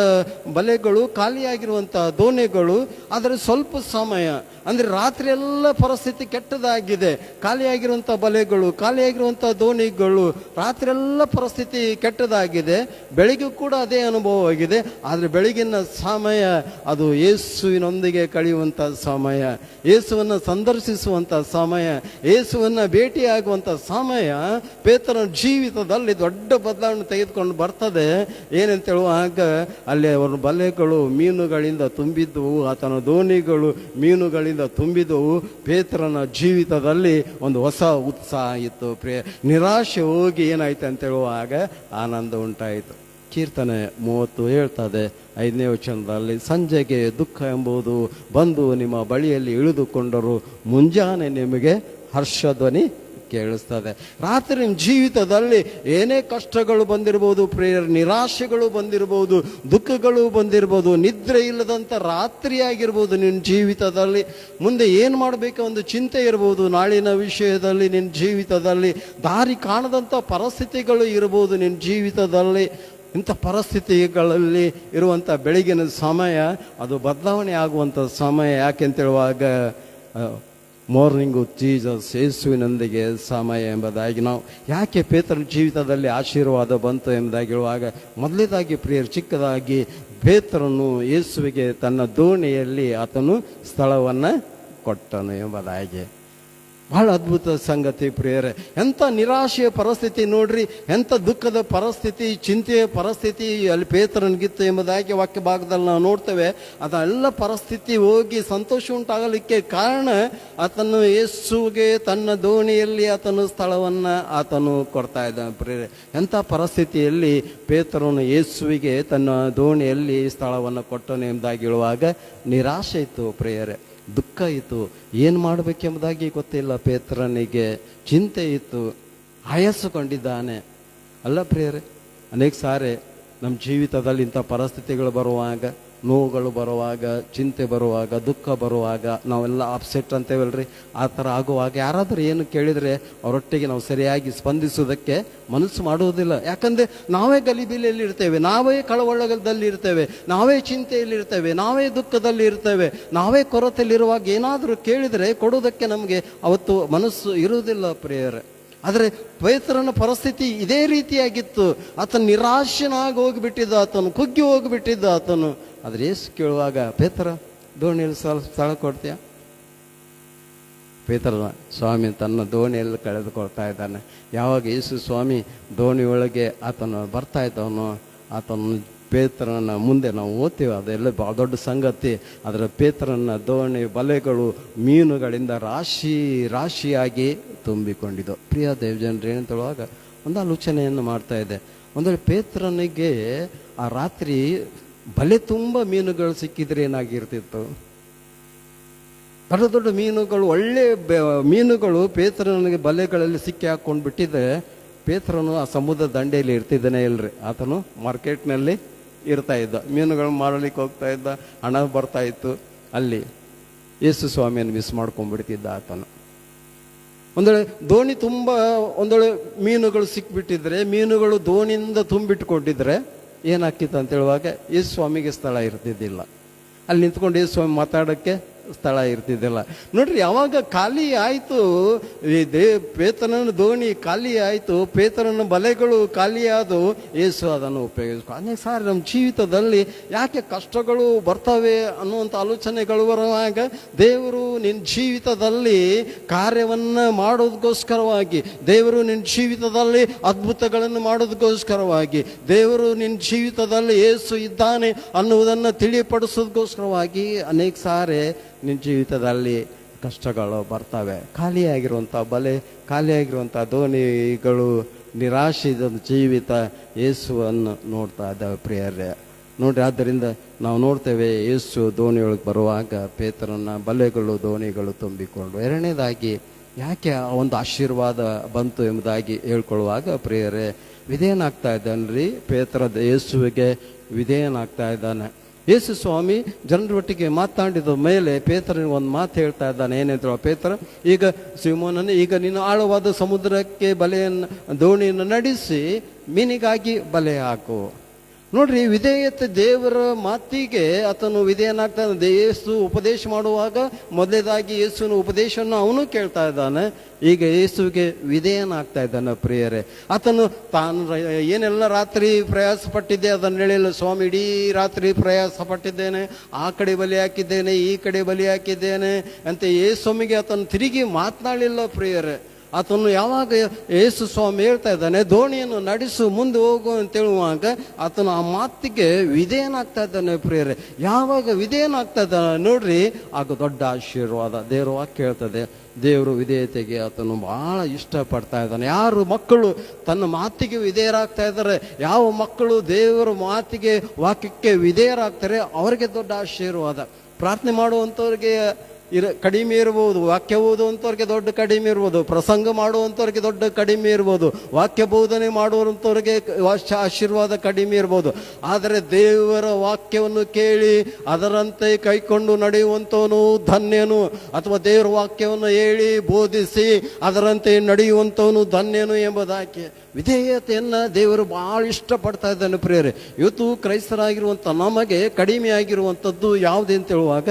ಬಲೆಗಳು, ಖಾಲಿಯಾಗಿರುವಂಥ ದೋಣಿಗಳು. ಆದರೆ ಸ್ವಲ್ಪ ಸಮಯ ಅಂದರೆ ರಾತ್ರಿ ಎಲ್ಲ ಪರಿಸ್ಥಿತಿ ಕೆಟ್ಟದಾಗಿದೆ. ಖಾಲಿಯಾಗಿರುವಂಥ ಬಲೆಗಳು, ಖಾಲಿಯಾಗಿರುವಂಥ ದೋಣಿಗಳು, ರಾತ್ರಿ ಎಲ್ಲ ಪರಿಸ್ಥಿತಿ ಕೆಟ್ಟದಾಗಿದೆ. ಬೆಳಿಗ್ಗೆ ಕೂಡ ಅದೇ ಅನುಭವವಾಗಿದೆ. ಆದರೆ ಬೆಳಗಿನ ಸಮಯ ಅದು ಯೇಸುವಿನೊಂದಿಗೆ ಕಳೆಯುವಂಥ ಸಮಯ, ಯೇಸುವನ್ನು ಸಂದರ್ಶಿಸುವಂಥ ಸಮಯ, ಯೇಸುವನ್ನು ಭೇಟಿಯಾಗುವಂಥ ಸಮಯ ಪೇತ್ರನ ಜೀವಿತದಲ್ಲಿ ದೊಡ್ಡ ಬದಲಾವಣೆ ತೆಗೆದುಕೊಂಡು ಬರ್ತದೆ. ಏನಂತ ಹೇಳುವಾಗ ಅಲ್ಲಿ ಅವರ ಬಲೆಗಳು ಮೀನುಗಳಿಂದ ತುಂಬಿದ್ದವು, ಆತನ ದೋಣಿಗಳು ಮೀನುಗಳಿಂದ ತುಂಬಿದವು. ಪೇತ್ರನ ಜೀವಿತದಲ್ಲಿ ಒಂದು ಹೊಸ ಉತ್ಸಾಹ ಇತ್ತು. ನಿರಾಶೆ ಹೋಗಿ ಏನಾಯ್ತು ಅಂತ ಹೇಳುವಾಗ ಆನಂದ ಉಂಟಾಯಿತು. ಕೀರ್ತನೆ 30 ಹೇಳ್ತದೆ 5ನೇ ವಚನದಲ್ಲಿ, ಸಂಜೆಗೆ ದುಃಖ ಎಂಬುದು ಬಂದು ನಿಮ್ಮ ಬಳಿಯಲ್ಲಿ ಇಳಿದುಕೊಂಡರು, ಮುಂಜಾನೆ ನಿಮಗೆ ಹರ್ಷಧ್ವನಿ ಕೇಳಿಸ್ತದೆ. ರಾತ್ರಿ ನಿಮ್ಮ ಜೀವಿತದಲ್ಲಿ ಏನೇ ಕಷ್ಟಗಳು ಬಂದಿರ್ಬೋದು ಪ್ರಿಯರ, ನಿರಾಶೆಗಳು ಬಂದಿರ್ಬೋದು, ದುಃಖಗಳು ಬಂದಿರ್ಬೋದು, ನಿದ್ರೆ ಇಲ್ಲದಂಥ ರಾತ್ರಿ ಆಗಿರ್ಬೋದು. ನಿನ್ನ ಜೀವಿತದಲ್ಲಿ ಮುಂದೆ ಏನು ಮಾಡಬೇಕು ಒಂದು ಚಿಂತೆ ಇರ್ಬೋದು. ನಾಳಿನ ವಿಷಯದಲ್ಲಿ ನಿನ್ನ ಜೀವಿತದಲ್ಲಿ ದಾರಿ ಕಾಣದಂಥ ಪರಿಸ್ಥಿತಿಗಳು ಇರ್ಬೋದು ನಿನ್ನ ಜೀವಿತದಲ್ಲಿ. ಇಂಥ ಪರಿಸ್ಥಿತಿಗಳಲ್ಲಿ ಇರುವಂಥ ಬೆಳಗಿನ ಸಮಯ ಅದು ಬದಲಾವಣೆ ಆಗುವಂಥ ಸಮಯ. ಯಾಕೆಂತೇಳುವಾಗ ಮಾರ್ನಿಂಗ್ ವಿತ್ ಜೀಸಸ್, ಯೇಸುವಿನೊಂದಿಗೆ ಸಮಯ ಎಂಬುದಾಗಿ ನಾವು ಯಾಕೆ ಪೇತ್ರನ ಜೀವಿತದಲ್ಲಿ ಆಶೀರ್ವಾದ ಬಂತು ಎಂಬುದಾಗಿ ಹೇಳುವಾಗ, ಮೊದಲೇದಾಗಿ ಪ್ರಿಯರು, ಚಿಕ್ಕದಾಗಿ ಪೇತ್ರನು ಯೇಸುವಿಗೆ ತನ್ನ ದೋಣಿಯಲ್ಲಿ ಆತನು ಸ್ಥಳವನ್ನು ಕೊಟ್ಟನು ಎಂಬುದಾಗಿ. ಬಹಳ ಅದ್ಭುತ ಸಂಗತಿ ಪ್ರಿಯರೇ. ಎಂಥ ನಿರಾಶೆಯ ಪರಿಸ್ಥಿತಿ ನೋಡ್ರಿ, ಎಂಥ ದುಃಖದ ಪರಿಸ್ಥಿತಿ, ಚಿಂತೆಯ ಪರಿಸ್ಥಿತಿ ಅಲ್ಲಿ ಪೇತ್ರನಿಗಿತ್ತು ಎಂಬುದಾಗಿ ವಾಕ್ಯ ಭಾಗದಲ್ಲಿ ನಾವು ನೋಡ್ತೇವೆ. ಅದೆಲ್ಲ ಪರಿಸ್ಥಿತಿ ಹೋಗಿ ಸಂತೋಷ ಉಂಟಾಗಲಿಕ್ಕೆ ಕಾರಣ ಆತನು ಯೇಸುವಿಗೆ ತನ್ನ ದೋಣಿಯಲ್ಲಿ ಆತನು ಸ್ಥಳವನ್ನು ಆತನು ಕೊಡ್ತಾ ಇದ್ದಾನೆ ಪ್ರಿಯರೇ. ಎಂಥ ಪರಿಸ್ಥಿತಿಯಲ್ಲಿ ಪೇತ್ರನು ಯೇಸುವಿಗೆ ತನ್ನ ದೋಣಿಯಲ್ಲಿ ಸ್ಥಳವನ್ನು ಕೊಟ್ಟನು ಎಂಬುದಾಗಿ ಹೇಳುವಾಗ ನಿರಾಶೆ ಇತ್ತು ಪ್ರಿಯರೇ, ದುಃಖ ಇತ್ತು, ಏನು ಮಾಡಬೇಕೆಂಬುದಾಗಿ ಗೊತ್ತಿಲ್ಲ ಪೇತ್ರನಿಗೆ, ಚಿಂತೆ ಇತ್ತು, ಆಯಾಸಗೊಂಡಿದ್ದಾನೆ. ಅಲ್ಲ ಪ್ರಿಯರೇ, ಅನೇಕ ಸಾರಿ ನಮ್ಮ ಜೀವಿತದಲ್ಲಿ ಇಂಥ ಪರಿಸ್ಥಿತಿಗಳು ಬರುವಾಗ, ನೋವುಗಳು ಬರುವಾಗ, ಚಿಂತೆ ಬರುವಾಗ, ದುಃಖ ಬರುವಾಗ ನಾವೆಲ್ಲ ಅಪ್ಸೆಟ್ ಅಂತೇವಲ್ರಿ, ಆ ಥರ ಆಗುವಾಗ ಯಾರಾದರೂ ಏನು ಕೇಳಿದರೆ ಅವರೊಟ್ಟಿಗೆ ನಾವು ಸರಿಯಾಗಿ ಸ್ಪಂದಿಸೋದಕ್ಕೆ ಮನಸ್ಸು ಮಾಡುವುದಿಲ್ಲ. ಯಾಕಂದರೆ ನಾವೇ ಗಲಿಬಿಲಿಯಲ್ಲಿ ಇರ್ತೇವೆ, ನಾವೇ ಕಳವಳದಲ್ಲಿ ಇರ್ತೇವೆ, ನಾವೇ ಚಿಂತೆಯಲ್ಲಿ ಇರ್ತೇವೆ, ನಾವೇ ದುಃಖದಲ್ಲಿ ಇರ್ತೇವೆ, ನಾವೇ ಕೊರತೆಯಲ್ಲಿರುವಾಗ ಏನಾದರೂ ಕೇಳಿದರೆ ಕೊಡೋದಕ್ಕೆ ನಮಗೆ ಅವತ್ತು ಮನಸ್ಸು ಇರುವುದಿಲ್ಲ ಪ್ರಿಯರೇ. ಆದರೆ ಪೇತ್ರನ ಪರಿಸ್ಥಿತಿ ಇದೇ ರೀತಿಯಾಗಿತ್ತು. ಆತನು ನಿರಾಶನಾಗಿ ಹೋಗಿಬಿಟ್ಟಿದ್ದ, ಆತನು ಕುಗ್ಗಿ ಹೋಗಿಬಿಟ್ಟಿದ್ದ ಆತನು. ಆದರೆ ಯೇಸು ಕೇಳುವಾಗ, ಪೇತ್ರ ದೋಣಿಯಲ್ಲಿ ಸ್ಥಳ ಕೊಡ್ತೀಯ? ಪೇತ್ರನ ಸ್ವಾಮಿ ತನ್ನ ದೋಣಿಯಲ್ಲಿ ಕಳೆದುಕೊಳ್ತಾ ಇದ್ದಾನೆ. ಯಾವಾಗ ಯೇಸು ಸ್ವಾಮಿ ದೋಣಿಯೊಳಗೆ ಆತನು ಬರ್ತಾ ಇದ್ದವನು, ಆತನು ಪೇತ್ರನ ಮುಂದೆ ನಾವು ಓದ್ತೀವಿ, ಅದೆಲ್ಲ ಭಾಳ ದೊಡ್ಡ ಸಂಗತಿ. ಅದರ ಪೇತ್ರನ ದೋಣಿ ಬಲೆಗಳು ಮೀನುಗಳಿಂದ ರಾಶಿಯಾಗಿ ತುಂಬಿಕೊಂಡಿದ್ದು. ಪ್ರಿಯ ದೇವಜನರು ಏನಂತ ಹೇಳುವಾಗ ಒಂದು ಆಲೋಚನೆಯನ್ನು ಮಾಡ್ತಾ ಇದೆ. ಒಂದು ವೇಳೆ ಪೇತ್ರನಿಗೆ ಆ ರಾತ್ರಿ ಬಲೆ ತುಂಬ ಮೀನುಗಳು ಸಿಕ್ಕಿದ್ರೆ ಏನಾಗಿರ್ತಿತ್ತು? ದೊಡ್ಡ ದೊಡ್ಡ ಮೀನುಗಳು, ಒಳ್ಳೆ ಮೀನುಗಳು ಪೇತ್ರನಿಗೆ ಬಲೆಗಳಲ್ಲಿ ಸಿಕ್ಕಿ ಹಾಕ್ಕೊಂಡು ಬಿಟ್ಟಿದ್ರೆ ಪೇತ್ರನು ಆ ಸಮುದ್ರ ದಂಡೆಯಲ್ಲಿ ಇರ್ತಿದ್ದಾನೆ ಇಲ್ರಿ, ಆತನು ಮಾರ್ಕೆಟ್ನಲ್ಲಿ ಇರ್ತಾ ಇದ್ದ, ಮೀನುಗಳು ಮಾರಲಿಕ್ಕೆ ಹೋಗ್ತಾ ಇದ್ದ, ಹಣ ಬರ್ತಾ ಇತ್ತು. ಅಲ್ಲಿ ಯೇಸು ಸ್ವಾಮಿಯನ್ನು ಮಿಸ್ ಮಾಡ್ಕೊಂಡ್ಬಿಡ್ತಿದ್ದ ಆತನು. ಒಂದೊಳ್ಳೆ ದೋಣಿ ತುಂಬ ಒಂದೊಳ್ಳೆ ಮೀನುಗಳು ಸಿಕ್ಬಿಟ್ಟಿದ್ರೆ, ಮೀನುಗಳು ದೋಣಿಯಿಂದ ತುಂಬಿಟ್ಕೊಂಡಿದ್ರೆ ಏನಾಗ್ತಿತ್ತು ಅಂತ ಹೇಳುವಾಗ ಯೇಸು ಸ್ವಾಮಿಗೆ ಸ್ಥಳ ಇರ್ತಿದ್ದಿಲ್ಲ. ಅಲ್ಲಿ ನಿಂತ್ಕೊಂಡು ಯೇಸು ಸ್ವಾಮಿ ಮಾತಾಡೋಕ್ಕೆ ಸ್ಥಳ ಇರ್ತಿದ್ದಿಲ್ಲ. ನೋಡ್ರಿ, ಯಾವಾಗ ಖಾಲಿ ಆಯಿತು ಪೇತ್ರನ ದೋಣಿ ಖಾಲಿ ಆಯಿತು, ಪೇತ್ರನ ಬಲೆಗಳು ಖಾಲಿ ಆದವು, ಯೇಸು ಅದನ್ನು ಉಪಯೋಗಿಸ್ಕೊ. ಅನೇಕ ಸಾರಿ ನಮ್ಮ ಜೀವಿತದಲ್ಲಿ ಯಾಕೆ ಕಷ್ಟಗಳು ಬರ್ತವೆ ಅನ್ನುವಂಥ ಆಲೋಚನೆಗಳು ಬರುವಾಗ ದೇವರು ನಿನ್ನ ಜೀವಿತದಲ್ಲಿ ಕಾರ್ಯವನ್ನು ಮಾಡೋದಕ್ಕೋಸ್ಕರವಾಗಿ, ದೇವರು ನಿನ್ನ ಜೀವಿತದಲ್ಲಿ ಅದ್ಭುತಗಳನ್ನು ಮಾಡೋದಕ್ಕೋಸ್ಕರವಾಗಿ, ದೇವರು ನಿನ್ನ ಜೀವಿತದಲ್ಲಿ ಯೇಸು ಇದ್ದಾನೆ ಅನ್ನುವುದನ್ನು ತಿಳಿಪಡಿಸೋದಕ್ಕೋಸ್ಕರವಾಗಿ ಅನೇಕ ಸಾರಿ ನಿನ್ನ ಜೀವಿತದಲ್ಲಿ ಕಷ್ಟಗಳು ಬರ್ತವೆ. ಖಾಲಿಯಾಗಿರುವಂಥ ಬಲೆ, ಖಾಲಿಯಾಗಿರುವಂಥ ದೋಣಿಗಳು, ನಿರಾಶೆದ ಜೀವಿತ ಯೇಸುವನ್ನು ನೋಡ್ತಾ ಇದ್ದಾವೆ ಪ್ರಿಯರೇ. ನೋಡ್ರಿ, ಆದ್ದರಿಂದ ನಾವು ನೋಡ್ತೇವೆ ಯೇಸು ದೋಣಿಯೊಳಗೆ ಬರುವಾಗ ಪೇತ್ರನ ಬಲೆಗಳು ದೋಣಿಗಳು ತುಂಬಿಕೊಂಡು. ಎರಡನೇದಾಗಿ ಯಾಕೆ ಆ ಒಂದು ಆಶೀರ್ವಾದ ಬಂತು ಎಂಬುದಾಗಿ ಹೇಳ್ಕೊಳ್ಳುವಾಗ ಪ್ರಿಯರೇ, ವಿಧೇಯನಾಗ್ತಾ ಇದ್ದಾನ್ರಿ ಪೇತ್ರ, ಯೇಸುವಿಗೆ ವಿಧೇಯನಾಗ್ತಾ ಇದ್ದಾನೆ. ಯೇಸು ಸ್ವಾಮಿ ಜನರೊಟ್ಟಿಗೆ ಮಾತಾಡಿದ ಮೇಲೆ ಪೇತ್ರನಿಗೆ ಒಂದು ಮಾತು ಹೇಳ್ತಾ ಇದ್ದಾನೆ. ಏನೇಂದ್ರ, ಪೇತ್ರ, ಈಗ ಸಿಮೋನನೇ, ಈಗ ನೀನು ಆಳವಾದ ಸಮುದ್ರಕ್ಕೆ ದೋಣಿಯನ್ನು ನಡೆಸಿ ಮೀನಿಗಾಗಿ ಬಲೆ ಹಾಕು. ನೋಡ್ರಿ, ವಿಧೇಯತೆ, ದೇವರ ಮಾತಿಗೆ ಆತನು ವಿಧೇಯನಾಗ್ತಾನೆ. ಯೇಸು ಉಪದೇಶ ಮಾಡುವಾಗ ಮೊದಲೇದಾಗಿ ಯೇಸುವಿನ ಉಪದೇಶವನ್ನು ಅವನು ಕೇಳ್ತಾ ಇದ್ದಾನೆ. ಈಗ ಯೇಸುವಿಗೆ ವಿಧೇಯನಾಗ್ತಾ ಇದ್ದಾನೆ ಪ್ರಿಯರೇ. ಆತನು ತಾನು ಏನೆಲ್ಲ ರಾತ್ರಿ ಪ್ರಯಾಸ ಪಟ್ಟಿದ್ದೆ ಅದನ್ನು ಹೇಳಿಲ್ಲ. ಸ್ವಾಮಿ, ಇಡೀ ರಾತ್ರಿ ಪ್ರಯಾಸ ಪಟ್ಟಿದ್ದೇನೆ, ಆ ಕಡೆ ಬಲಿ ಹಾಕಿದ್ದೇನೆ, ಈ ಕಡೆ ಬಲಿ ಹಾಕಿದ್ದೇನೆ ಅಂತ ಯೇಸುವಿಗೆ ಆತನು ತಿರುಗಿ ಮಾತನಾಡಲಿಲ್ಲ ಪ್ರಿಯರೇ. ಆತನು ಯಾವಾಗ ಯೇಸು ಸ್ವಾಮಿ ಹೇಳ್ತಾ ಇದ್ದಾನೆ ದೋಣಿಯನ್ನು ನಡೆಸು, ಮುಂದೆ ಹೋಗು ಅಂತ ಹೇಳುವಾಗ ಆತನು ಆ ಮಾತಿಗೆ ವಿಧೇಯನಾಗ್ತಾ ಇದ್ದಾನೆ ಪ್ರಿಯರೇ. ಯಾವಾಗ ವಿಧೇಯನಾಗ್ತಾ ಇದ್ದಾನೆ ನೋಡ್ರಿ, ಆಗ ದೊಡ್ಡ ಆಶೀರ್ವಾದ. ದೇವರು ವಾಕ್ಯ ಹೇಳ್ತದೆ, ದೇವರು ವಿಧೇಯತೆಗೆ ಆತನು ಬಹಳ ಇಷ್ಟಪಡ್ತಾ ಇದ್ದಾನೆ. ಯಾರು ಮಕ್ಕಳು ತನ್ನ ಮಾತಿಗೆ ವಿಧೇಯರಾಗ್ತಾ ಇದ್ದಾರೆ, ಯಾವ ಮಕ್ಕಳು ದೇವರ ಮಾತಿಗೆ ವಾಕ್ಯಕ್ಕೆ ವಿಧೇಯರಾಗ್ತಾರೆ ಅವರಿಗೆ ದೊಡ್ಡ ಆಶೀರ್ವಾದ. ಪ್ರಾರ್ಥನೆ ಮಾಡುವಂಥವ್ರಿಗೆ ಕಡಿಮೆ ಇರ್ಬೋದು, ವಾಕ್ಯ ಓದುವಂಥವ್ರಿಗೆ ದೊಡ್ಡ ಕಡಿಮೆ ಇರ್ಬೋದು, ಪ್ರಸಂಗ ಮಾಡುವಂಥವ್ರಿಗೆ ದೊಡ್ಡ ಕಡಿಮೆ ಇರ್ಬೋದು, ವಾಕ್ಯ ಬೋಧನೆ ಮಾಡುವಂಥವ್ರಿಗೆ ಆಶೀರ್ವಾದ ಕಡಿಮೆ ಇರ್ಬೋದು. ಆದರೆ ದೇವರ ವಾಕ್ಯವನ್ನು ಕೇಳಿ ಅದರಂತೆ ಕೈಕೊಂಡು ನಡೆಯುವಂಥವನು ಧನ್ಯನು, ಅಥವಾ ದೇವರ ವಾಕ್ಯವನ್ನು ಹೇಳಿ ಬೋಧಿಸಿ ಅದರಂತೆ ನಡೆಯುವಂಥವನು ಧನ್ಯನು ಎಂಬುದಾಗಿ ವಿಧೇಯತೆಯನ್ನು ದೇವರು ಭಾಳ ಇಷ್ಟಪಡ್ತಾ ಇದ್ದಾನೆ ಪ್ರಿಯರೇ. ಇವತ್ತು ಕ್ರೈಸ್ತರಾಗಿರುವಂಥ ನಮಗೆ ಕಡಿಮೆ ಆಗಿರುವಂಥದ್ದು ಯಾವುದೇ ಅಂತ ಹೇಳುವಾಗ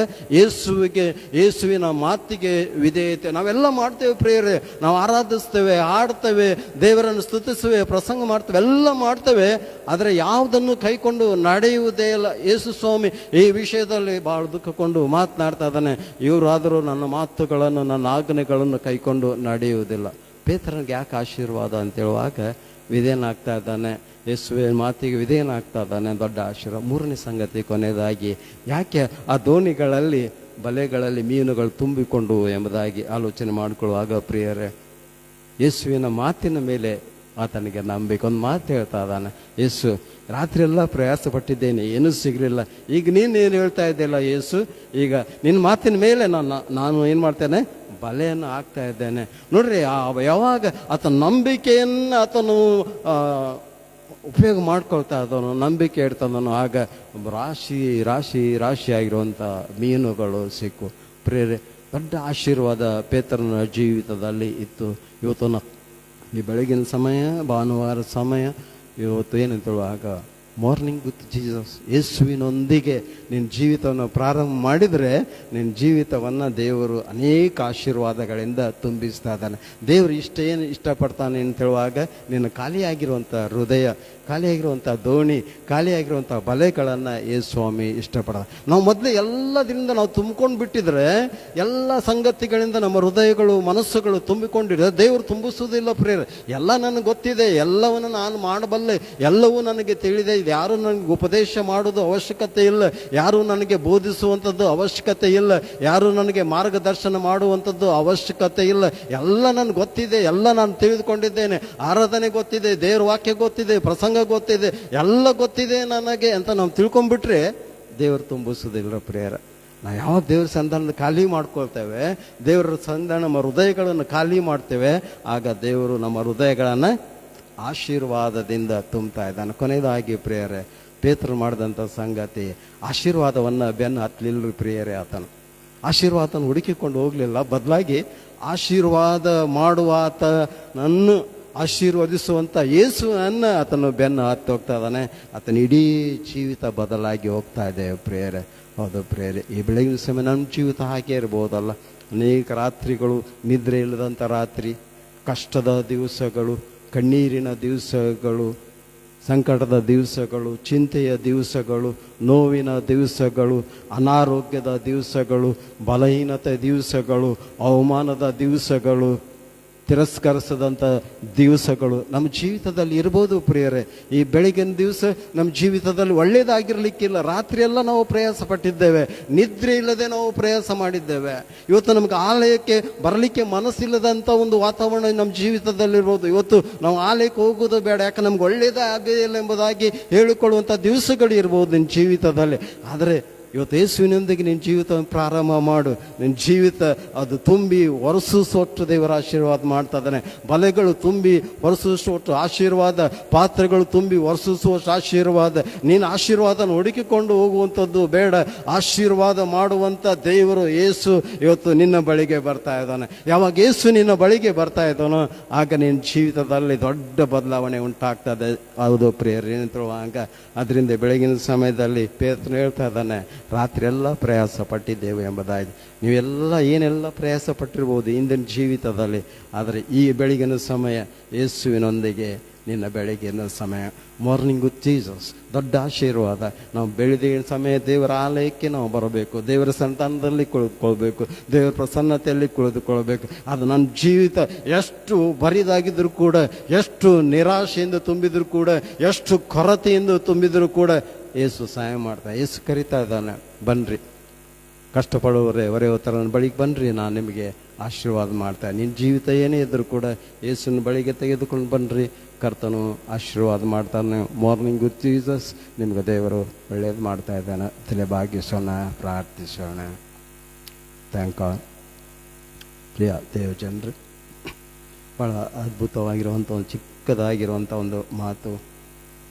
ಯೇಸುವಿನ ಮಾತಿಗೆ ವಿಧೇಯತೆ. ನಾವೆಲ್ಲ ಮಾಡ್ತೇವೆ ಪ್ರಿಯರೇ, ನಾವು ಆರಾಧಿಸ್ತೇವೆ, ಹಾಡ್ತೇವೆ, ದೇವರನ್ನು ಸ್ತುತಿಸುವೆ, ಪ್ರಸಂಗ ಮಾಡ್ತೇವೆ, ಎಲ್ಲ ಮಾಡ್ತೇವೆ. ಆದರೆ ಯಾವುದನ್ನು ಕೈಕೊಂಡು ನಡೆಯುವುದೇ ಇಲ್ಲ. ಯೇಸು ಸ್ವಾಮಿ ಈ ವಿಷಯದಲ್ಲಿ ಬಹಳ ದುಃಖಕೊಂಡು ಮಾತನಾಡ್ತಾ ಇದ್ದಾನೆ. ಇವರಾದರೂ ನನ್ನ ಮಾತುಗಳನ್ನು, ನನ್ನ ಆಜ್ಞೆಗಳನ್ನು ಕೈಕೊಂಡು ನಡೆಯುವುದಿಲ್ಲ. ಪೇತ್ರನಿಗೆ ಯಾಕೆ ಆಶೀರ್ವಾದ ಅಂತ ಹೇಳುವಾಗ ವಿಧೇಯನಾಗ್ತಾ ಇದ್ದಾನೆ, ಯೇಸುವಿನ ಮಾತಿಗೆ ವಿಧೇಯನಾಗ್ತಾ ಇದ್ದಾನೆ, ದೊಡ್ಡ ಆಶೀರ್ವಾದ. ಮೂರನೇ ಸಂಗತಿ, ಕೊನೆಯದಾಗಿ, ಯಾಕೆ ಆ ದೋಣಿಗಳಲ್ಲಿ, ಬಲೆಗಳಲ್ಲಿ ಮೀನುಗಳು ತುಂಬಿಕೊಂಡು ಎಂಬುದಾಗಿ ಆಲೋಚನೆ ಮಾಡಿಕೊಳ್ಳುವಾಗ ಪ್ರಿಯರೇ, ಯೇಸುವಿನ ಮಾತಿನ ಮೇಲೆ ಆತನಿಗೆ ನಂಬಿಕೆ. ಒಂದು ಮಾತು ಹೇಳ್ತಾ ಇದ್ದಾನೆ, ಯೇಸು ರಾತ್ರಿ ಎಲ್ಲ ಪ್ರಯಾಸ ಪಟ್ಟಿದ್ದೇನೆ, ಏನೂ ಸಿಗಲಿಲ್ಲ. ಈಗ ನೀನು ಹೇಳ್ತಾ ಇದ್ದೆಲ್ಲ ಯೇಸು, ಈಗ ನಿನ್ನ ಮಾತಿನ ಮೇಲೆ ನಾನು ಏನು ಮಾಡ್ತೇನೆ, ಬಲೆಯನ್ನು ಹಾಕ್ತಾ ಇದ್ದೇನೆ. ನೋಡ್ರಿ, ಯಾವಾಗ ಆತನ ನಂಬಿಕೆಯನ್ನು ಆತನು ಉಪಯೋಗ ಮಾಡ್ಕೊಳ್ತಾ ಇದ್ದವನು, ನಂಬಿಕೆ ಇಡ್ತಾನು, ಆಗ ರಾಶಿ ರಾಶಿ ರಾಶಿ ಆಗಿರುವಂಥ ಮೀನುಗಳು ಸಿಕ್ಕು. ಪ್ರೇರೆ ದೊಡ್ಡ ಆಶೀರ್ವಾದ ಪೇತ್ರನ ಜೀವಿತದಲ್ಲಿ ಇತ್ತು. ಇವತ್ತು ಈ ಬೆಳಗಿನ ಸಮಯ, ಭಾನುವಾರ ಸಮಯ, ಇವತ್ತು ಏನಂತ ಹೇಳುವಾಗ ಮಾರ್ನಿಂಗ್ ವಿತ್ ಜೀಸಸ್, ಯೇಸುವಿನೊಂದಿಗೆ ನಿನ್ನ ಜೀವಿತವನ್ನು ಪ್ರಾರಂಭ ಮಾಡಿದರೆ ನಿನ್ನ ಜೀವಿತವನ್ನು ದೇವರು ಅನೇಕ ಆಶೀರ್ವಾದಗಳಿಂದ ತುಂಬಿಸ್ತಾ ಇದ್ದಾನೆ. ದೇವರು ಏನು ಇಷ್ಟಪಡ್ತಾನೆ ಅಂತ ಹೇಳುವಾಗ ನಿನ್ನ ಖಾಲಿಯಾಗಿರುವಂಥ ಹೃದಯ, ಖಾಲಿಯಾಗಿರುವಂಥ ದೋಣಿ, ಖಾಲಿಯಾಗಿರುವಂಥ ಬಲೆಗಳನ್ನು ಯೇಸು ಸ್ವಾಮಿ ಇಷ್ಟಪಡ. ನಾವು ಮೊದಲೇ ಎಲ್ಲದರಿಂದ ನಾವು ತುಂಬಿಕೊಂಡು ಬಿಟ್ಟಿದ್ರೆ, ಎಲ್ಲ ಸಂಗತಿಗಳಿಂದ ನಮ್ಮ ಹೃದಯಗಳು, ಮನಸ್ಸುಗಳು ತುಂಬಿಕೊಂಡಿದ್ರೆ ದೇವರು ತುಂಬಿಸುವುದಿಲ್ಲ ಪ್ರೇರೆ. ಎಲ್ಲ ನನಗೆ ಗೊತ್ತಿದೆ, ಎಲ್ಲವನ್ನು ನಾನು ಮಾಡಬಲ್ಲೆ, ಎಲ್ಲವೂ ನನಗೆ ತಿಳಿದೆ, ಇದು ಯಾರು ನನಗೆ ಉಪದೇಶ ಮಾಡೋದು ಅವಶ್ಯಕತೆ ಇಲ್ಲ, ಯಾರು ನನಗೆ ಬೋಧಿಸುವಂಥದ್ದು ಅವಶ್ಯಕತೆ ಇಲ್ಲ, ಯಾರು ನನಗೆ ಮಾರ್ಗದರ್ಶನ ಮಾಡುವಂಥದ್ದು ಅವಶ್ಯಕತೆ ಇಲ್ಲ, ಎಲ್ಲ ನನಗೆ ಗೊತ್ತಿದೆ, ಎಲ್ಲ ನಾನು ತಿಳಿದುಕೊಂಡಿದ್ದೇನೆ, ಆರಾಧನೆ ಗೊತ್ತಿದೆ, ದೇವ್ರ ವಾಕ್ಯ ಗೊತ್ತಿದೆ, ಪ್ರಸಂಗ ಗೊತ್ತಿದೆ, ಎಲ್ಲ ಗೊತ್ತಿದೆ ನನಗೆ ಅಂತ ನಾವು ತಿಳ್ಕೊಂಡ್ಬಿಟ್ರೆ ದೇವರು ತುಂಬಿಸೋದಿಲ್ಲ ಪ್ರೇರ. ನಾವು ಯಾವಾಗ ದೇವ್ರ ಸಂಧಾನ ಖಾಲಿ ಮಾಡ್ಕೊಳ್ತೇವೆ, ದೇವರ ಸಂಧಾನ ನಮ್ಮ ಹೃದಯಗಳನ್ನು ಖಾಲಿ ಮಾಡ್ತೇವೆ, ಆಗ ದೇವರು ನಮ್ಮ ಹೃದಯಗಳನ್ನು ಆಶೀರ್ವಾದದಿಂದ ತುಂಬ್ತಾ ಇದ್ದಾನೆ. ಕೊನೆಯದಾಗಿ ಪ್ರಿಯರೇ, ಪೇತ್ರ ಮಾಡಿದಂಥ ಸಂಗತಿ, ಆಶೀರ್ವಾದವನ್ನು ಬೆನ್ನು ಹತ್ತಲಿಲ್ಲ ಪ್ರಿಯರೇ. ಆತನು ಆಶೀರ್ವಾದನ ಹುಡುಕಿಕೊಂಡು ಹೋಗಲಿಲ್ಲ, ಬದಲಾಗಿ ಆಶೀರ್ವಾದ ಮಾಡುವ ಆತನನ್ನು ಆಶೀರ್ವದಿಸುವಂಥ ಯೇಸುವನ್ನು ಆತನು ಬೆನ್ನು ಹತ್ತಿ ಹೋಗ್ತಾ ಇದ್ದಾನೆ. ಆತನ ಇಡೀ ಜೀವಿತ ಬದಲಾಗಿ ಹೋಗ್ತಾ ಇದೆ ಪ್ರಿಯರೇ. ಹೌದು ಪ್ರಿಯರೇ, ಈ ಬೆಳಗಿನ ಸಮಯ ನಮ್ಮ ಜೀವಿತ ಹಾಗೆ ಇರ್ಬೋದಲ್ಲ. ಅನೇಕ ರಾತ್ರಿಗಳು, ನಿದ್ರೆ ಇಲ್ಲದಂಥ ರಾತ್ರಿ, ಕಷ್ಟದ ದಿವಸಗಳು, ಕಣ್ಣೀರಿನ ದಿವಸಗಳು, ಸಂಕಟದ ದಿವಸಗಳು, ಚಿಂತೆಯ ದಿವಸಗಳು, ನೋವಿನ ದಿವಸಗಳು, ಅನಾರೋಗ್ಯದ ದಿವಸಗಳು, ಬಲಹೀನತೆ ದಿವಸಗಳು, ಅವಮಾನದ ದಿವಸಗಳು, ತಿರಸ್ಕರಿಸದಂಥ ದಿವಸಗಳು ನಮ್ಮ ಜೀವಿತದಲ್ಲಿ ಇರ್ಬೋದು ಪ್ರಿಯರೇ. ಈ ಬೆಳಗಿನ ದಿವಸ ನಮ್ಮ ಜೀವಿತದಲ್ಲಿ ಒಳ್ಳೆಯದಾಗಿರ್ಲಿಕ್ಕಿಲ್ಲ. ರಾತ್ರಿಯೆಲ್ಲ ನಾವು ಪ್ರಯಾಸ ಪಟ್ಟಿದ್ದೇವೆ, ನಿದ್ರೆ ಇಲ್ಲದೆ ನಾವು ಪ್ರಯಾಸ ಮಾಡಿದ್ದೇವೆ. ಇವತ್ತು ನಮ್ಗೆ ಆಲಯಕ್ಕೆ ಬರಲಿಕ್ಕೆ ಮನಸ್ಸಿಲ್ಲದಂಥ ಒಂದು ವಾತಾವರಣ ನಮ್ಮ ಜೀವಿತದಲ್ಲಿರ್ಬೋದು. ಇವತ್ತು ನಾವು ಆಲಯಕ್ಕೆ ಹೋಗೋದು ಬೇಡ, ಯಾಕೆ ನಮ್ಗೆ ಒಳ್ಳೆಯದೇ ಆಗಿಲ್ಲ ಎಂಬುದಾಗಿ ಹೇಳಿಕೊಳ್ಳುವಂಥ ದಿವಸಗಳು ಇರ್ಬೋದು ನಿನ್ನ ಜೀವಿತದಲ್ಲಿ. ಆದರೆ ಇವತ್ತು ಯೇಸುವಿನೊಂದಿಗೆ ನಿನ್ನ ಜೀವಿತವನ್ನು ಪ್ರಾರಂಭ ಮಾಡು. ನಿನ್ನ ಜೀವಿತ ಅದು ತುಂಬಿ ಹೊರಸೂಸೋಷ್ಟು ದೇವರ ಆಶೀರ್ವಾದ ಮಾಡ್ತಾ ಇದ್ದಾನೆ. ಬಲೆಗಳು ತುಂಬಿ ಹೊರಸೂಸುವಷ್ಟು ಆಶೀರ್ವಾದ, ಪಾತ್ರೆಗಳು ತುಂಬಿ ಹೊರಸೂಸುವಷ್ಟು ಆಶೀರ್ವಾದ. ನೀನು ಆಶೀರ್ವಾದನ ಹುಡುಕಿಕೊಂಡು ಹೋಗುವಂಥದ್ದು ಬೇಡ, ಆಶೀರ್ವಾದ ಮಾಡುವಂಥ ದೇವರು ಯೇಸು ಇವತ್ತು ನಿನ್ನ ಬಳಿಗೆ ಬರ್ತಾ ಇದ್ದಾನೆ. ಯಾವಾಗ ಯೇಸು ನಿನ್ನ ಬಳಿಗೆ ಬರ್ತಾ ಇದ್ದಾನೋ ಆಗ ನಿನ್ನ ಜೀವಿತದಲ್ಲಿ ದೊಡ್ಡ ಬದಲಾವಣೆ ಉಂಟಾಗ್ತದೆ. ಹೌದು ಪ್ರಿಯರು, ಏನಂತ ಅದರಿಂದ ಬೆಳಗಿನ ಸಮಯದಲ್ಲಿ ಪೇತ್ರನು ಹೇಳ್ತಾ ಇದ್ದಾನೆ, ರಾತ್ರಿ ಎಲ್ಲ ಪ್ರಯಾಸ ಪಟ್ಟಿದ್ದೇವೆ ಎಂಬುದಾಗಿ. ನೀವೆಲ್ಲ ಏನೆಲ್ಲ ಪ್ರಯಾಸ ಪಟ್ಟಿರ್ಬೋದು ಇಂದಿನ ಜೀವಿತದಲ್ಲಿ, ಆದರೆ ಈ ಬೆಳಗಿನ ಸಮಯ ಯೇಸುವಿನೊಂದಿಗೆ ನಿನ್ನ ಬೆಳಗಿನ ಸಮಯ. ಮಾರ್ನಿಂಗ್ ವಿತ್ ಜೀಸಸ್ ದೊಡ್ಡ ಆಶೀರ್ವಾದ. ನಾವು ಬೆಳಗಿನ ಸಮಯ ದೇವರ ಆಲಯಕ್ಕೆ ನಾವು ಬರಬೇಕು, ದೇವರ ಸಂತಾನದಲ್ಲಿ ಕುಳಿತುಕೊಳ್ಬೇಕು, ದೇವರ ಪ್ರಸನ್ನತೆಯಲ್ಲಿ ಕುಳಿತುಕೊಳ್ಬೇಕು. ಅದು ನನ್ನ ಜೀವಿತ ಎಷ್ಟು ಬರಿದಾಗಿದ್ದರೂ ಕೂಡ, ಎಷ್ಟು ನಿರಾಶೆಯಿಂದ ತುಂಬಿದರೂ ಕೂಡ, ಎಷ್ಟು ಕೊರತೆಯಿಂದ ತುಂಬಿದರೂ ಕೂಡ ಯೇಸು ಸಹಾಯ ಮಾಡ್ತಾ, ಯೇಸು ಕರಿತಾ ಇದ್ದಾನೆ, ಬನ್ನಿರಿ ಕಷ್ಟಪಡುವವರೇ ಹೊರೆಯವತರ ಬಳಿಗೆ ಬನ್ನಿರಿ, ನಾನು ನಿಮಗೆ ಆಶೀರ್ವಾದ ಮಾಡ್ತಾ. ನಿನ್ನ ಜೀವಿತ ಏನೇ ಇದ್ದರೂ ಕೂಡ ಯೇಸುವಿನ ಬಳಿಗೆ ತೆಗೆದುಕೊಂಡು ಬನ್ನಿರಿ, ಕರ್ತನು ಆಶೀರ್ವಾದ ಮಾಡ್ತಾನೆ. ಮಾರ್ನಿಂಗ್ ವಿತ್ ಜೀಸಸ್ ನಿಮ್ಗೆ ದೇವರು ಒಳ್ಳೆಯದು ಮಾಡ್ತಾ ಇದ್ದಾನೆ. ತಲೆ ಭಾಗಿಸೋಣ, ಪ್ರಾರ್ಥಿಸೋಣ. Thank god. ಪ್ರಿಯ ದೇವ ಜನರು, ಭಾಳ ಅದ್ಭುತವಾಗಿರುವಂಥ ಒಂದು ಚಿಕ್ಕದಾಗಿರುವಂಥ ಒಂದು ಮಾತು,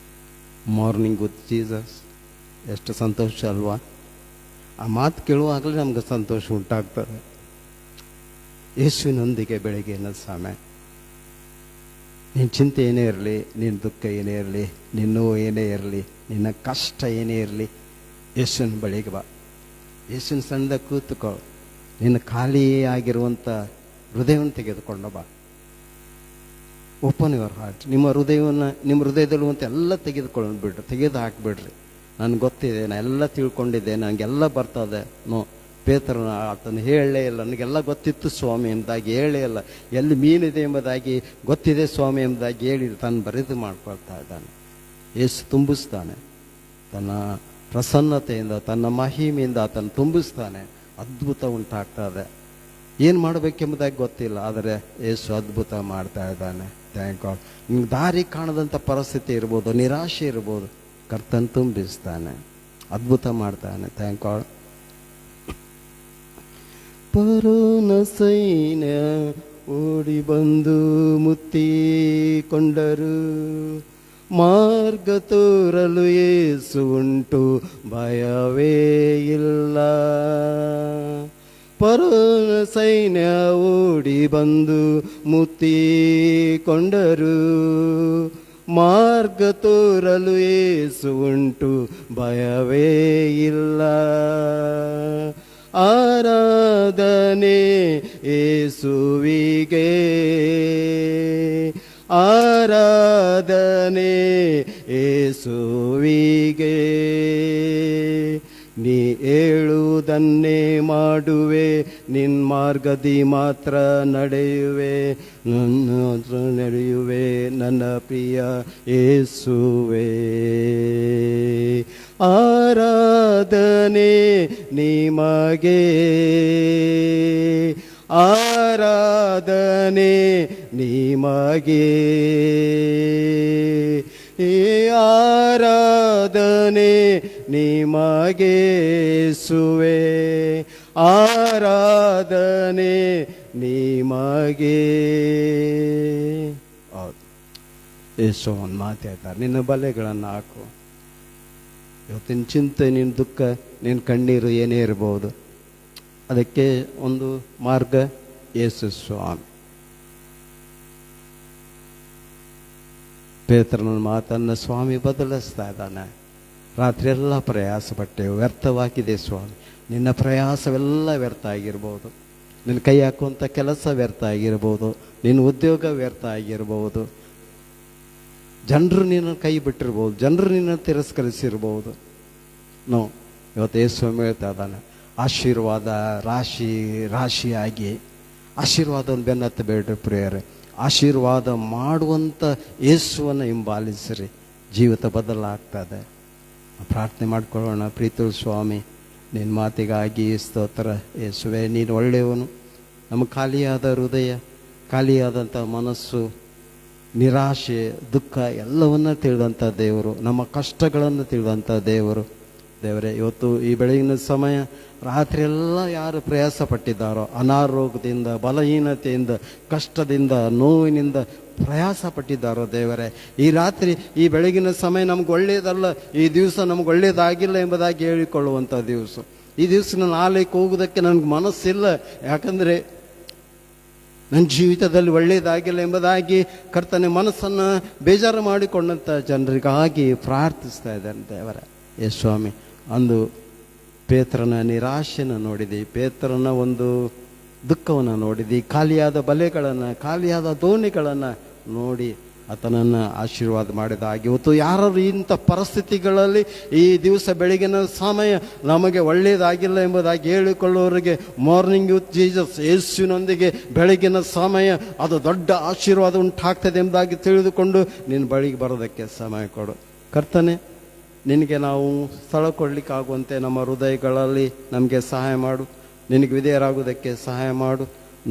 ಮಾರ್ನಿಂಗ್ ವಿತ್ ಜೀಸಸ್. ಎಷ್ಟು ಸಂತೋಷ ಅಲ್ವಾ? ಆ ಮಾತು ಕೇಳುವಾಗಲೇ ನಮ್ಗೆ ಸಂತೋಷ ಉಂಟಾಗ್ತದೆ. ಯೇಸುವಿನೊಂದಿಗೆ ಬೆಳಗ್ಗಿನ ಸಮಯ. ನಿನ್ನ ಚಿಂತೆ ಏನೇ ಇರಲಿ, ನಿನ್ನ ದುಃಖ ಏನೇ ಇರಲಿ, ನಿನ್ನ ನೋವು ಏನೇ ಇರಲಿ, ನಿನ್ನ ಕಷ್ಟ ಏನೇ ಇರಲಿ, ಯೇಸುವಿನ ಬಳಿಗೆ ಬಾ. ಯೇಸುವಿನ ಸಣ್ಣದ ಕೂತ್ಕೊ. ನಿನ್ನ ಖಾಲಿಯಾಗಿರುವಂಥ ಹೃದಯವನ್ನು ತೆಗೆದುಕೊಂಡು ಬಾ. Open your heart. ನಿಮ್ಮ ಹೃದಯದಲ್ಲಿರುವಂಥ ಎಲ್ಲ ತೆಗೆದುಕೊಂಡು ಬಿಡ್ರಿ, ತೆಗೆದು ಹಾಕಿಬಿಡ್ರಿ. ನನಗೆ ಗೊತ್ತಿದೆ, ನಾನು ಎಲ್ಲ ತಿಳ್ಕೊಂಡಿದ್ದೆ, ನನಗೆಲ್ಲ ಬರ್ತದೆ. ನೋ, ಪೇತ್ರನ ಆತನು ಹೇಳಲೇ ಇಲ್ಲ, ನನಗೆಲ್ಲ ಗೊತ್ತಿತ್ತು ಸ್ವಾಮಿ ಎಂಬುದಾಗಿ ಹೇಳೇ ಇಲ್ಲ. ಎಲ್ಲಿ ಮೀನಿದೆ ಎಂಬುದಾಗಿ ಗೊತ್ತಿದೆ ಸ್ವಾಮಿ ಎಂಬುದಾಗಿ ಹೇಳಿ ತಾನು ಬರೆದು ಮಾಡ್ಕೊಳ್ತಾ ಇದ್ದಾನೆ. ಯೇಸು ತುಂಬಿಸ್ತಾನೆ, ತನ್ನ ಪ್ರಸನ್ನತೆಯಿಂದ ತನ್ನ ಮಹಿಮೆಯಿಂದ ಆತನು ತುಂಬಿಸ್ತಾನೆ. ಅದ್ಭುತ ಉಂಟಾಗ್ತದೆ. ಏನು ಮಾಡಬೇಕೆಂಬುದಾಗಿ ಗೊತ್ತಿಲ್ಲ, ಆದರೆ ಯೇಸು ಅದ್ಭುತ ಮಾಡ್ತಾ ಇದ್ದಾನೆ. Thank god. ನಿಮ್ಗೆ ದಾರಿ ಕಾಣದಂಥ ಪರಿಸ್ಥಿತಿ ಇರ್ಬೋದು, ನಿರಾಶೆ ಇರ್ಬೋದು, ಕರ್ತನ್ ತುಂಬಿಸ್ತಾನೆ, ಅದ್ಭುತ ಮಾಡ್ತಾನೆ. Thank god. ಪರೋನ ಸೈನ್ಯ ಓಡಿ ಬಂದು ಮುತ್ತಿಕೊಂಡರು, ಮಾರ್ಗ ತೋರಲು ಯೇಸು ಉಂಟು, ಭಯವೇ ಇಲ್ಲ. ಪರೋನ ಸೈನ್ಯ ಓಡಿ ಬಂದು ಮುತ್ತಿಕೊಂಡರು, ಮಾರ್ಗ ತೋರಲು ಯೇಸು ಉಂಟು, ಭಯವೇ ಇಲ್ಲ. ಆರಾಧನೆ ಯೇಸುವಿಗೆ, ಆರಾಧನೆ ಯೇಸುವಿಗೆ. ನೀ ಹೇಳುವುದನ್ನೇ ಮಾಡುವೆ, ನಿನ್ ಮಾರ್ಗದಿ ಮಾತ್ರ ನಡೆಯುವೆ, ನಡೆಯುವೆ ನನ್ನ ಪ್ರಿಯ ಯೇಸುವೆ. ಆರಾಧನೆ ನಿಮಗೆ, ಆರಾಧನೆ ನಿಮಗೆ, ಆರಾಧನೆ ನಿಮಗೆ ಯೇಸುವೆ, ಆರಾಧನೆ ನಿಮಗೆ. ಹೌದು, ಯೇಸು ಒಂದು ಮಾತು ಹೇಳ್ತಾರೆ, ನಿನ್ನ ಬಲೆಗಳನ್ನು ಹಾಕು. ಇವತ್ತಿನ ಚಿಂತೆ, ನಿನ್ನ ದುಃಖ, ನಿನ್ನ ಕಣ್ಣೀರು ಏನೇ ಇರಬಹುದು, ಅದಕ್ಕೆ ಒಂದು ಮಾರ್ಗ ಯೇಸು ಸ್ವಾಮಿ. ಪೇತ್ರನ ಮಾತನ್ನು ಸ್ವಾಮಿ ಬದಲಿಸ್ತಾ ಇದ್ದಾನೆ. ರಾತ್ರಿ ಎಲ್ಲ ಪ್ರಯಾಸ ಪಟ್ಟೆವು, ವ್ಯರ್ಥವಾಗಿದೆ ಸ್ವಾಮಿ. ನಿನ್ನ ಪ್ರಯಾಸವೆಲ್ಲ ವ್ಯರ್ಥ ಆಗಿರ್ಬೋದು, ನಿನ್ನ ಕೈ ಹಾಕುವಂಥ ಕೆಲಸ ವ್ಯರ್ಥ ಆಗಿರ್ಬೋದು, ನಿನ್ನ ಉದ್ಯೋಗ ವ್ಯರ್ಥ ಆಗಿರ್ಬೋದು, ಜನರು ನಿನ್ನ ಕೈ ಬಿಟ್ಟಿರ್ಬೋದು, ಜನರು ನಿನ್ನ ತಿರಸ್ಕರಿಸಿರ್ಬೋದು. ನೋ, ಇವತ್ತು ಯೇಸು ಹೇಳ್ತಾ ಇದ್ದಾನೆ, ಆಶೀರ್ವಾದ ರಾಶಿ ರಾಶಿಯಾಗಿ ಆಶೀರ್ವಾದವನ್ನು ಬೆನ್ನತ್ತಬೇಡ್ರಿ ಪ್ರಿಯರೇ. ಆಶೀರ್ವಾದ ಮಾಡುವಂಥ ಯೇಸುವನ್ನು ಹಿಂಬಾಲಿಸಿರಿ, ಜೀವಿತ ಬದಲಾಗ್ತದೆ. ಪ್ರಾರ್ಥನೆ ಮಾಡ್ಕೊಳ್ಳೋಣ. ಪ್ರೀತಿಯ ಸ್ವಾಮಿ, ನಿನ್ನ ಮಾತಿಗಾಗಿ ಸ್ತೋತ್ರ. ಯೇಸುವೆ, ನೀನು ಒಳ್ಳೆಯವನು. ನಮ್ಮ ಖಾಲಿಯಾದ ಹೃದಯ, ಖಾಲಿಯಾದಂಥ ಮನಸ್ಸು, ನಿರಾಶೆ, ದುಃಖ ಎಲ್ಲವನ್ನ ತಿಳಿದಂಥ ದೇವರು, ನಮ್ಮ ಕಷ್ಟಗಳನ್ನು ತಿಳಿದಂಥ ದೇವರು. ದೇವರೇ, ಇವತ್ತು ಈ ಬೆಳಗಿನ ಸಮಯ ರಾತ್ರಿ ಎಲ್ಲ ಯಾರು ಪ್ರಯಾಸ ಪಟ್ಟಿದ್ದಾರೋ, ಅನಾರೋಗ್ಯದಿಂದ, ಬಲಹೀನತೆಯಿಂದ, ಕಷ್ಟದಿಂದ, ನೋವಿನಿಂದ ಪ್ರಯಾಸ ಪಟ್ಟಿದ್ದಾರೋ ದೇವರೇ, ಈ ರಾತ್ರಿ ಈ ಬೆಳಗಿನ ಸಮಯ ನಮ್ಗೆ ಒಳ್ಳೆಯದಲ್ಲ, ಈ ದಿವಸ ನಮ್ಗೆ ಒಳ್ಳೆಯದಾಗಿಲ್ಲ ಎಂಬುದಾಗಿ ಹೇಳಿಕೊಳ್ಳುವಂಥ ದಿವಸ. ಈ ದಿವಸ ನಾನು ಆಲಯಕ್ಕೆ ಹೋಗೋದಕ್ಕೆ ನನಗೆ ಮನಸ್ಸಿಲ್ಲ, ಯಾಕಂದರೆ ನನ್ನ ಜೀವಿತದಲ್ಲಿ ಒಳ್ಳೆಯದಾಗಿಲ್ಲ ಎಂಬುದಾಗಿ ಕರ್ತನೆ ಮನಸ್ಸನ್ನು ಬೇಜಾರು ಮಾಡಿಕೊಂಡಂಥ ಜನರಿಗಾಗಿ ಪ್ರಾರ್ಥಿಸ್ತಾ ಇದ್ದಾನೆ ದೇವರೇ. ಯೇ ಸ್ವಾಮಿ, ಅಂದು ಪೇತ್ರನ ನಿರಾಶೆನ ನೋಡಿದೆ, ಪೇತ್ರನ ಒಂದು ದುಃಖವನ್ನು ನೋಡಿದೆ, ಖಾಲಿಯಾದ ಬಲೆಗಳನ್ನು, ಖಾಲಿಯಾದ ದೋಣಿಗಳನ್ನು ನೋಡಿ ಆತನನ್ನು ಆಶೀರ್ವಾದ ಮಾಡಿದ ಹಾಗೆ ಇವತ್ತು ಯಾರು ಇಂಥ ಪರಿಸ್ಥಿತಿಗಳಲ್ಲಿ ಈ ದಿವಸ ಬೆಳಗಿನ ಸಮಯ ನಮಗೆ ಒಳ್ಳೆಯದಾಗಿಲ್ಲ ಎಂಬುದಾಗಿ ಹೇಳಿಕೊಳ್ಳುವವರಿಗೆ ಮಾರ್ನಿಂಗ್ ವಿತ್ ಜೀಸಸ್, ಯೇಸುವಿನೊಂದಿಗೆ ಬೆಳಗಿನ ಸಮಯ ಅದು ದೊಡ್ಡ ಆಶೀರ್ವಾದ ಉಂಟಾಗ್ತದೆ ಎಂಬುದಾಗಿ ತಿಳಿದುಕೊಂಡು ನಿನ್ನ ಬಳಿಗೆ ಬರೋದಕ್ಕೆ ಸಮಯ ಕೊಡು ಕರ್ತನೆ. ನಿನಗೆ ನಾವು ಸ್ಥಳ ಕೊಡಲಿಕ್ಕಾಗುವಂತೆ ನಮ್ಮ ಹೃದಯಗಳಲ್ಲಿ ನಮಗೆ ಸಹಾಯ ಮಾಡು, ನಿನಗೆ ವಿಧೇಯರಾಗುವುದಕ್ಕೆ ಸಹಾಯ ಮಾಡು,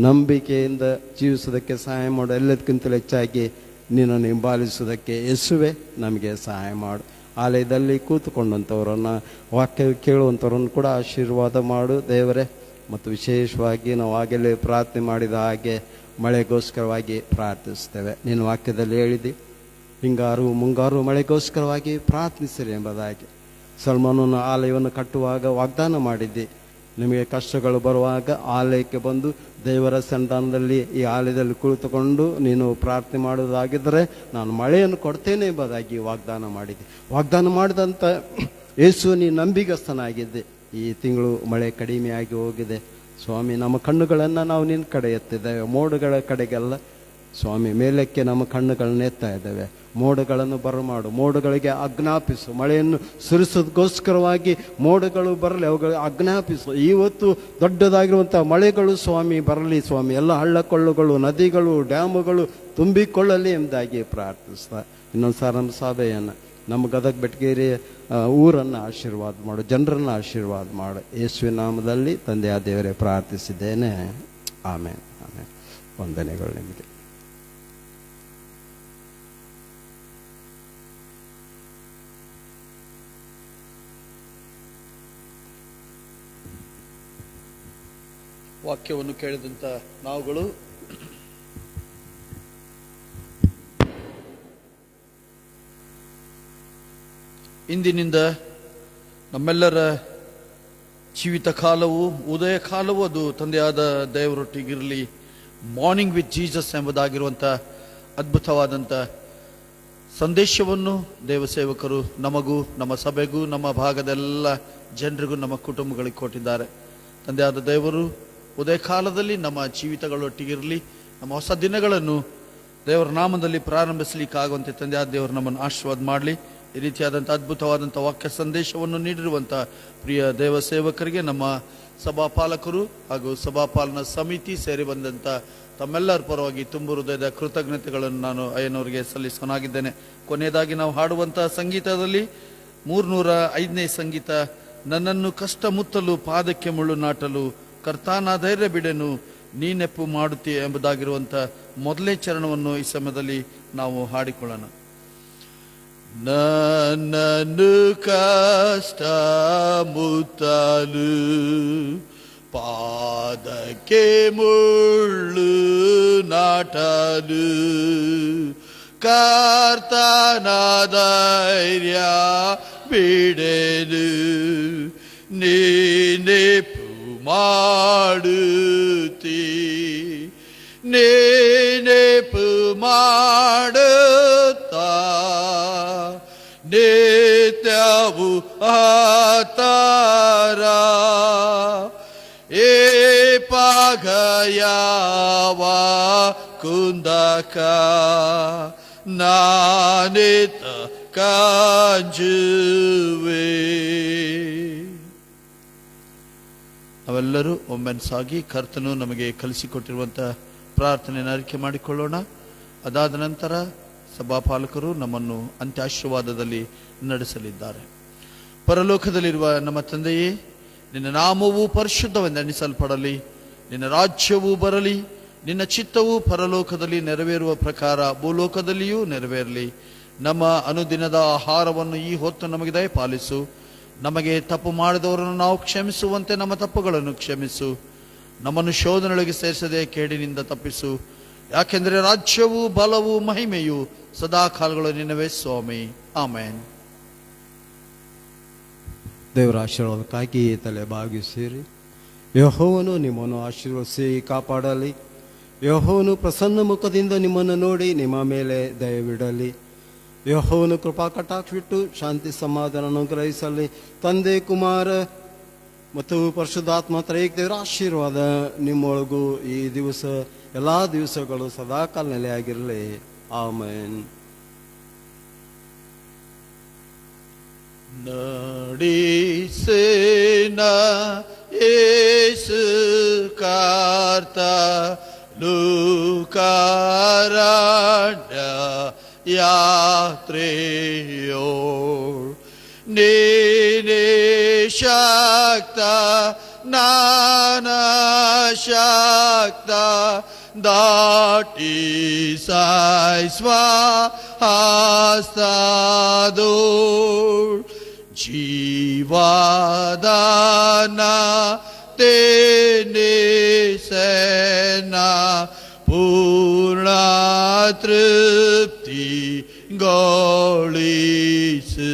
ನಂಬಿಕೆಯಿಂದ ಜೀವಿಸೋದಕ್ಕೆ ಸಹಾಯ ಮಾಡು, ಎಲ್ಲದಕ್ಕಿಂತಲೂ ಹೆಚ್ಚಾಗಿ ನಿನ್ನನ್ನು ಹಿಂಬಾಲಿಸುವುದಕ್ಕೆ ಯೇಸುವೆ ನಮಗೆ ಸಹಾಯ ಮಾಡು. ಆಲಯದಲ್ಲಿ ಕೂತುಕೊಂಡಂಥವರನ್ನು, ವಾಕ್ಯ ಕೇಳುವಂಥವ್ರನ್ನು ಕೂಡ ಆಶೀರ್ವಾದ ಮಾಡು ದೇವರೇ. ಮತ್ತು ವಿಶೇಷವಾಗಿ ನಾವು ಆಗಲೇ ಪ್ರಾರ್ಥನೆ ಮಾಡಿದ ಹಾಗೆ ಮಳೆಗೋಸ್ಕರವಾಗಿ ಪ್ರಾರ್ಥಿಸ್ತೇವೆ. ನಿನ್ನ ವಾಕ್ಯದಲ್ಲಿ ಹೇಳಿದಿ, ಹಿಂಗಾರು ಮುಂಗಾರು ಮಳೆಗೋಸ್ಕರವಾಗಿ ಪ್ರಾರ್ಥಿಸಿರಿ ಎಂಬುದಾಗಿ. ಸಲ್ಮಾನನ ಆಲಯವನ್ನು ಕಟ್ಟುವಾಗ ವಾಗ್ದಾನ ಮಾಡಿದ್ದಿ, ನಿಮಗೆ ಕಷ್ಟಗಳು ಬರುವಾಗ ಆಲಯಕ್ಕೆ ಬಂದು ದೇವರ ಸನ್ನಿಧಾನದಲ್ಲಿ ಈ ಆಲಯದಲ್ಲಿ ಕುಳಿತುಕೊಂಡು ನೀನು ಪ್ರಾರ್ಥನೆ ಮಾಡುವುದಾಗಿದ್ದರೆ ನಾನು ಮಳೆಯನ್ನು ಕೊಡ್ತೇನೆ ಎಂಬುದಾಗಿ ವಾಗ್ದಾನ ಮಾಡಿದ್ದೆ. ವಾಗ್ದಾನ ಮಾಡಿದಂಥ ಯೇಸು ನೀ ನಂಬಿಗಸ್ತನಾಗಿದ್ದೆ. ಈ ತಿಂಗಳು ಮಳೆ ಕಡಿಮೆಯಾಗಿ ಹೋಗಿದೆ, ಸ್ವಾಮಿ, ನಮ್ಮ ಕಣ್ಣುಗಳನ್ನು ನಾವು ನಿನ್ನ ಕಡೆ ಎತ್ತಿದ್ದೇವೆ, ಮೋಡಗಳ ಕಡೆಗೆಲ್ಲ ಸ್ವಾಮಿ ಮೇಲಕ್ಕೆ ನಮ್ಮ ಕಣ್ಣುಗಳನ್ನ ಎತ್ತಾ ಇದ್ದೇವೆ. ಮೋಡಗಳನ್ನು ಬರಮಾಡು, ಮೋಡಗಳಿಗೆ ಆಜ್ಞಾಪಿಸು, ಮಳೆಯನ್ನು ಸುರಿಸೋದಕ್ಕೋಸ್ಕರವಾಗಿ ಮೋಡಗಳು ಬರಲಿ, ಅವುಗಳಿಗೆ ಆಜ್ಞಾಪಿಸು. ಇವತ್ತು ದೊಡ್ಡದಾಗಿರುವಂಥ ಮಳೆಗಳು ಸ್ವಾಮಿ ಬರಲಿ ಸ್ವಾಮಿ, ಎಲ್ಲ ಹಳ್ಳಕೊಳ್ಳುಗಳು, ನದಿಗಳು, ಡ್ಯಾಮುಗಳು ತುಂಬಿಕೊಳ್ಳಲಿ ಎಂಬುದಾಗಿ ಪ್ರಾರ್ಥಿಸ್ತಾ ಇನ್ನೊಂದು ಸಾರಿ ನಮ್ಮ ಸಭೆಯನ್ನು, ನಮ್ಮ ಗದಗ ಬೆಟಗೇರಿ ಊರನ್ನು ಆಶೀರ್ವಾದ ಮಾಡು, ಜನರನ್ನು ಆಶೀರ್ವಾದ ಮಾಡು. ಯೇಸುವಿನ ನಾಮದಲ್ಲಿ ತಂದೆಯ ದೇವರೇ ಪ್ರಾರ್ಥಿಸಿದ್ದೇನೆ, ಆಮೇಲೆ ಆಮೇಲೆ. ವಂದನೆಗಳು ನಿಮಗೆ. ವಾಕ್ಯವನ್ನು ಕೇಳಿದಂಥ ನಾವುಗಳು ಇಂದಿನಿಂದ ನಮ್ಮೆಲ್ಲರ ಜೀವಿತ ಕಾಲವು, ಉದಯ ಕಾಲವು ಅದು ತಂದೆಯಾದ ದೇವರೊಟ್ಟಿಗಿರಲಿ. ಮಾರ್ನಿಂಗ್ ವಿತ್ ಜೀಸಸ್ ಎಂಬುದಾಗಿರುವಂಥ ಅದ್ಭುತವಾದಂಥ ಸಂದೇಶವನ್ನು ದೇವಸೇವಕರು ನಮಗೂ, ನಮ್ಮ ಸಭೆಗೂ, ನಮ್ಮ ಭಾಗದೆಲ್ಲ ಜನರಿಗೂ, ನಮ್ಮ ಕುಟುಂಬಗಳಿಗೆ ಕೊಟ್ಟಿದ್ದಾರೆ. ತಂದೆಯಾದ ದೇವರು ಉದಯ ಕಾಲದಲ್ಲಿ ನಮ್ಮ ಜೀವಿತಗಳೊಟ್ಟಿಗಿರಲಿ. ನಮ್ಮ ಹೊಸ ದಿನಗಳನ್ನು ದೇವರ ನಾಮದಲ್ಲಿ ಪ್ರಾರಂಭಿಸಲಿಕ್ಕಾಗುವಂತೆ ತಂದೆಯಾದ ದೇವರು ನಮ್ಮನ್ನು ಆಶೀರ್ವಾದ ಮಾಡಲಿ. ಈ ರೀತಿಯಾದಂಥ ಅದ್ಭುತವಾದಂಥ ವಾಕ್ಯ ಸಂದೇಶವನ್ನು ನೀಡಿರುವಂಥ ಪ್ರಿಯ ದೇವ ಸೇವಕರಿಗೆ, ನಮ್ಮ ಸಭಾಪಾಲಕರು ಹಾಗೂ ಸಭಾಪಾಲನಾ ಸಮಿತಿ ಸೇರಿ ಬಂದಂಥ ತಮ್ಮೆಲ್ಲರ ಪರವಾಗಿ ತುಂಬ ಹೃದಯದ ಕೃತಜ್ಞತೆಗಳನ್ನು ನಾನು ಅಯ್ಯನವರಿಗೆ ಸಲ್ಲಿಸೋನಾಗಿದ್ದೇನೆ. ಕೊನೆಯದಾಗಿ ನಾವು ಹಾಡುವಂಥ ಸಂಗೀತದಲ್ಲಿ 305ನೇ ಸಂಗೀತ, ನನ್ನನ್ನು ಕಷ್ಟ ಮುತ್ತಲು ಪಾದಕ್ಕೆ ಮುಳ್ಳು ನಾಟಲು ಕರ್ತಾನ ಧೈರ್ಯ ಬಿಡೆನು ನೀನೆಪ್ಪು ಮಾಡುತ್ತೀಯ ಎಂಬುದಾಗಿರುವಂಥ ಮೊದಲೇ ಚರಣವನ್ನು ಈ ಸಮಯದಲ್ಲಿ ನಾವು ಹಾಡಿಕೊಳ್ಳೋಣ. ನನ್ನನ್ನು ಕಷ್ಟ ಮುತ್ತಲು ಪಾದಕ್ಕೆ ಮುಳ್ಳು ನಾಟಲು ಕರ್ತನ ಧೈರ್ಯ ಬಿಡೆನು ನೀನೆಪ್ಪು ಮಾಡುತ್ತೀ ನೆನಪು ಮಾಡುತ್ತಾ ನಿತ್ಯವು ಆತರ ಏ ಪಾಗಯವ ಕುಂದಕ ನಾನಿತ ಕಂಜುವೆ. ನಾವೆಲ್ಲರೂ ಒಮ್ಮೆನ್ಸಾಗಿ ಕರ್ತನು ನಮಗೆ ಕಲಿಸಿಕೊಟ್ಟಿರುವಂಥ ಪ್ರಾರ್ಥನೆಯನ್ನು ಅರಿಕೆ ಮಾಡಿಕೊಳ್ಳೋಣ. ಅದಾದ ನಂತರ ಸಭಾಪಾಲಕರು ನಮ್ಮನ್ನು ಅಂತ್ಯಾಶೀರ್ವಾದದಲ್ಲಿ ನಡೆಸಲಿದ್ದಾರೆ. ಪರಲೋಕದಲ್ಲಿರುವ ನಮ್ಮ ತಂದೆಯೇ, ನಿನ್ನ ನಾಮವು ಪರಿಶುದ್ಧವೆಂದು ಎಣಿಸಲ್ಪಡಲಿ, ನಿನ್ನ ರಾಜ್ಯವು ಬರಲಿ, ನಿನ್ನ ಚಿತ್ತವು ಪರಲೋಕದಲ್ಲಿ ನೆರವೇರುವ ಪ್ರಕಾರ ಭೂಲೋಕದಲ್ಲಿಯೂ ನೆರವೇರಲಿ. ನಮ್ಮ ಅನುದಿನದ ಆಹಾರವನ್ನು ಈ ಹೊತ್ತು ನಮಗೆ ದಯಪಾಲಿಸು. ನಮಗೆ ತಪ್ಪು ಮಾಡಿದವರನ್ನು ನಾವು ಕ್ಷಮಿಸುವಂತೆ ನಮ್ಮ ತಪ್ಪುಗಳನ್ನು ಕ್ಷಮಿಸು. ನಮ್ಮನ್ನು ಶೋಧನೆಯೊಳಗೆ ಸೇರಿಸದೆ ಕೇಡಿನಿಂದ ತಪ್ಪಿಸು. ಯಾಕೆಂದರೆ ರಾಜ್ಯವು, ಬಲವು, ಮಹಿಮೆಯು ಸದಾ ಕಾಲಗಳು ನಿನ್ನವೇ ಸ್ವಾಮಿ. ಆಮೇನ್. ದೇವರ ಆಶೀರ್ವಾದಕ್ಕಾಗಿ ತಲೆ ಬಾಗಿಸಿರಿ. ಯೆಹೋವನು ನಿಮ್ಮನ್ನು ಆಶೀರ್ವದಿಸಿ ಕಾಪಾಡಲಿ. ಯೆಹೋವನು ಪ್ರಸನ್ನ ಮುಖದಿಂದ ನಿಮ್ಮನ್ನು ನೋಡಿ ನಿಮ್ಮ ಮೇಲೆ ದಯವಿಡಲಿ. ಯೆಹೋವನು ಕೃಪಾ ಕಟಾಕ್ಷವಿಟ್ಟು ಶಾಂತಿ ಸಮಾಧಾನ ಅನುಗ್ರಹಿಸಲಿ. ತಂದೆ, ಕುಮಾರ ಮತ್ತು ಪರಿಶುದ್ಧಾತ್ಮ ತ್ರೈಕ ದೇವರ ಆಶೀರ್ವಾದ ನಿಮ್ಮೊಳಗೂ ಈ ದಿವಸ ಎಲ್ಲ ದಿವಸಗಳು ಸದಾಕಾಲ ನೆಲೆಯಾಗಿರಲಿ. ಆಮೇನ್. ನಡೆಸೇನ ಯೇಸು ಕರ್ತ ಲೋಕಾರಣ್ಯ ಯಾತ್ರೆಯೋ ನೀನೇ ಶಕ್ತ ನಾನ ಶಕ್ತ ದಾಟಿ ಸಾಯಿಸ್ವ ಹಸ್ತದೋ ಜೀವದಾನ ತೇನೆ ಸೇನಾ ಪೂರ್ಣ ತೃಪ್ತಿ ಗಳಿಸು.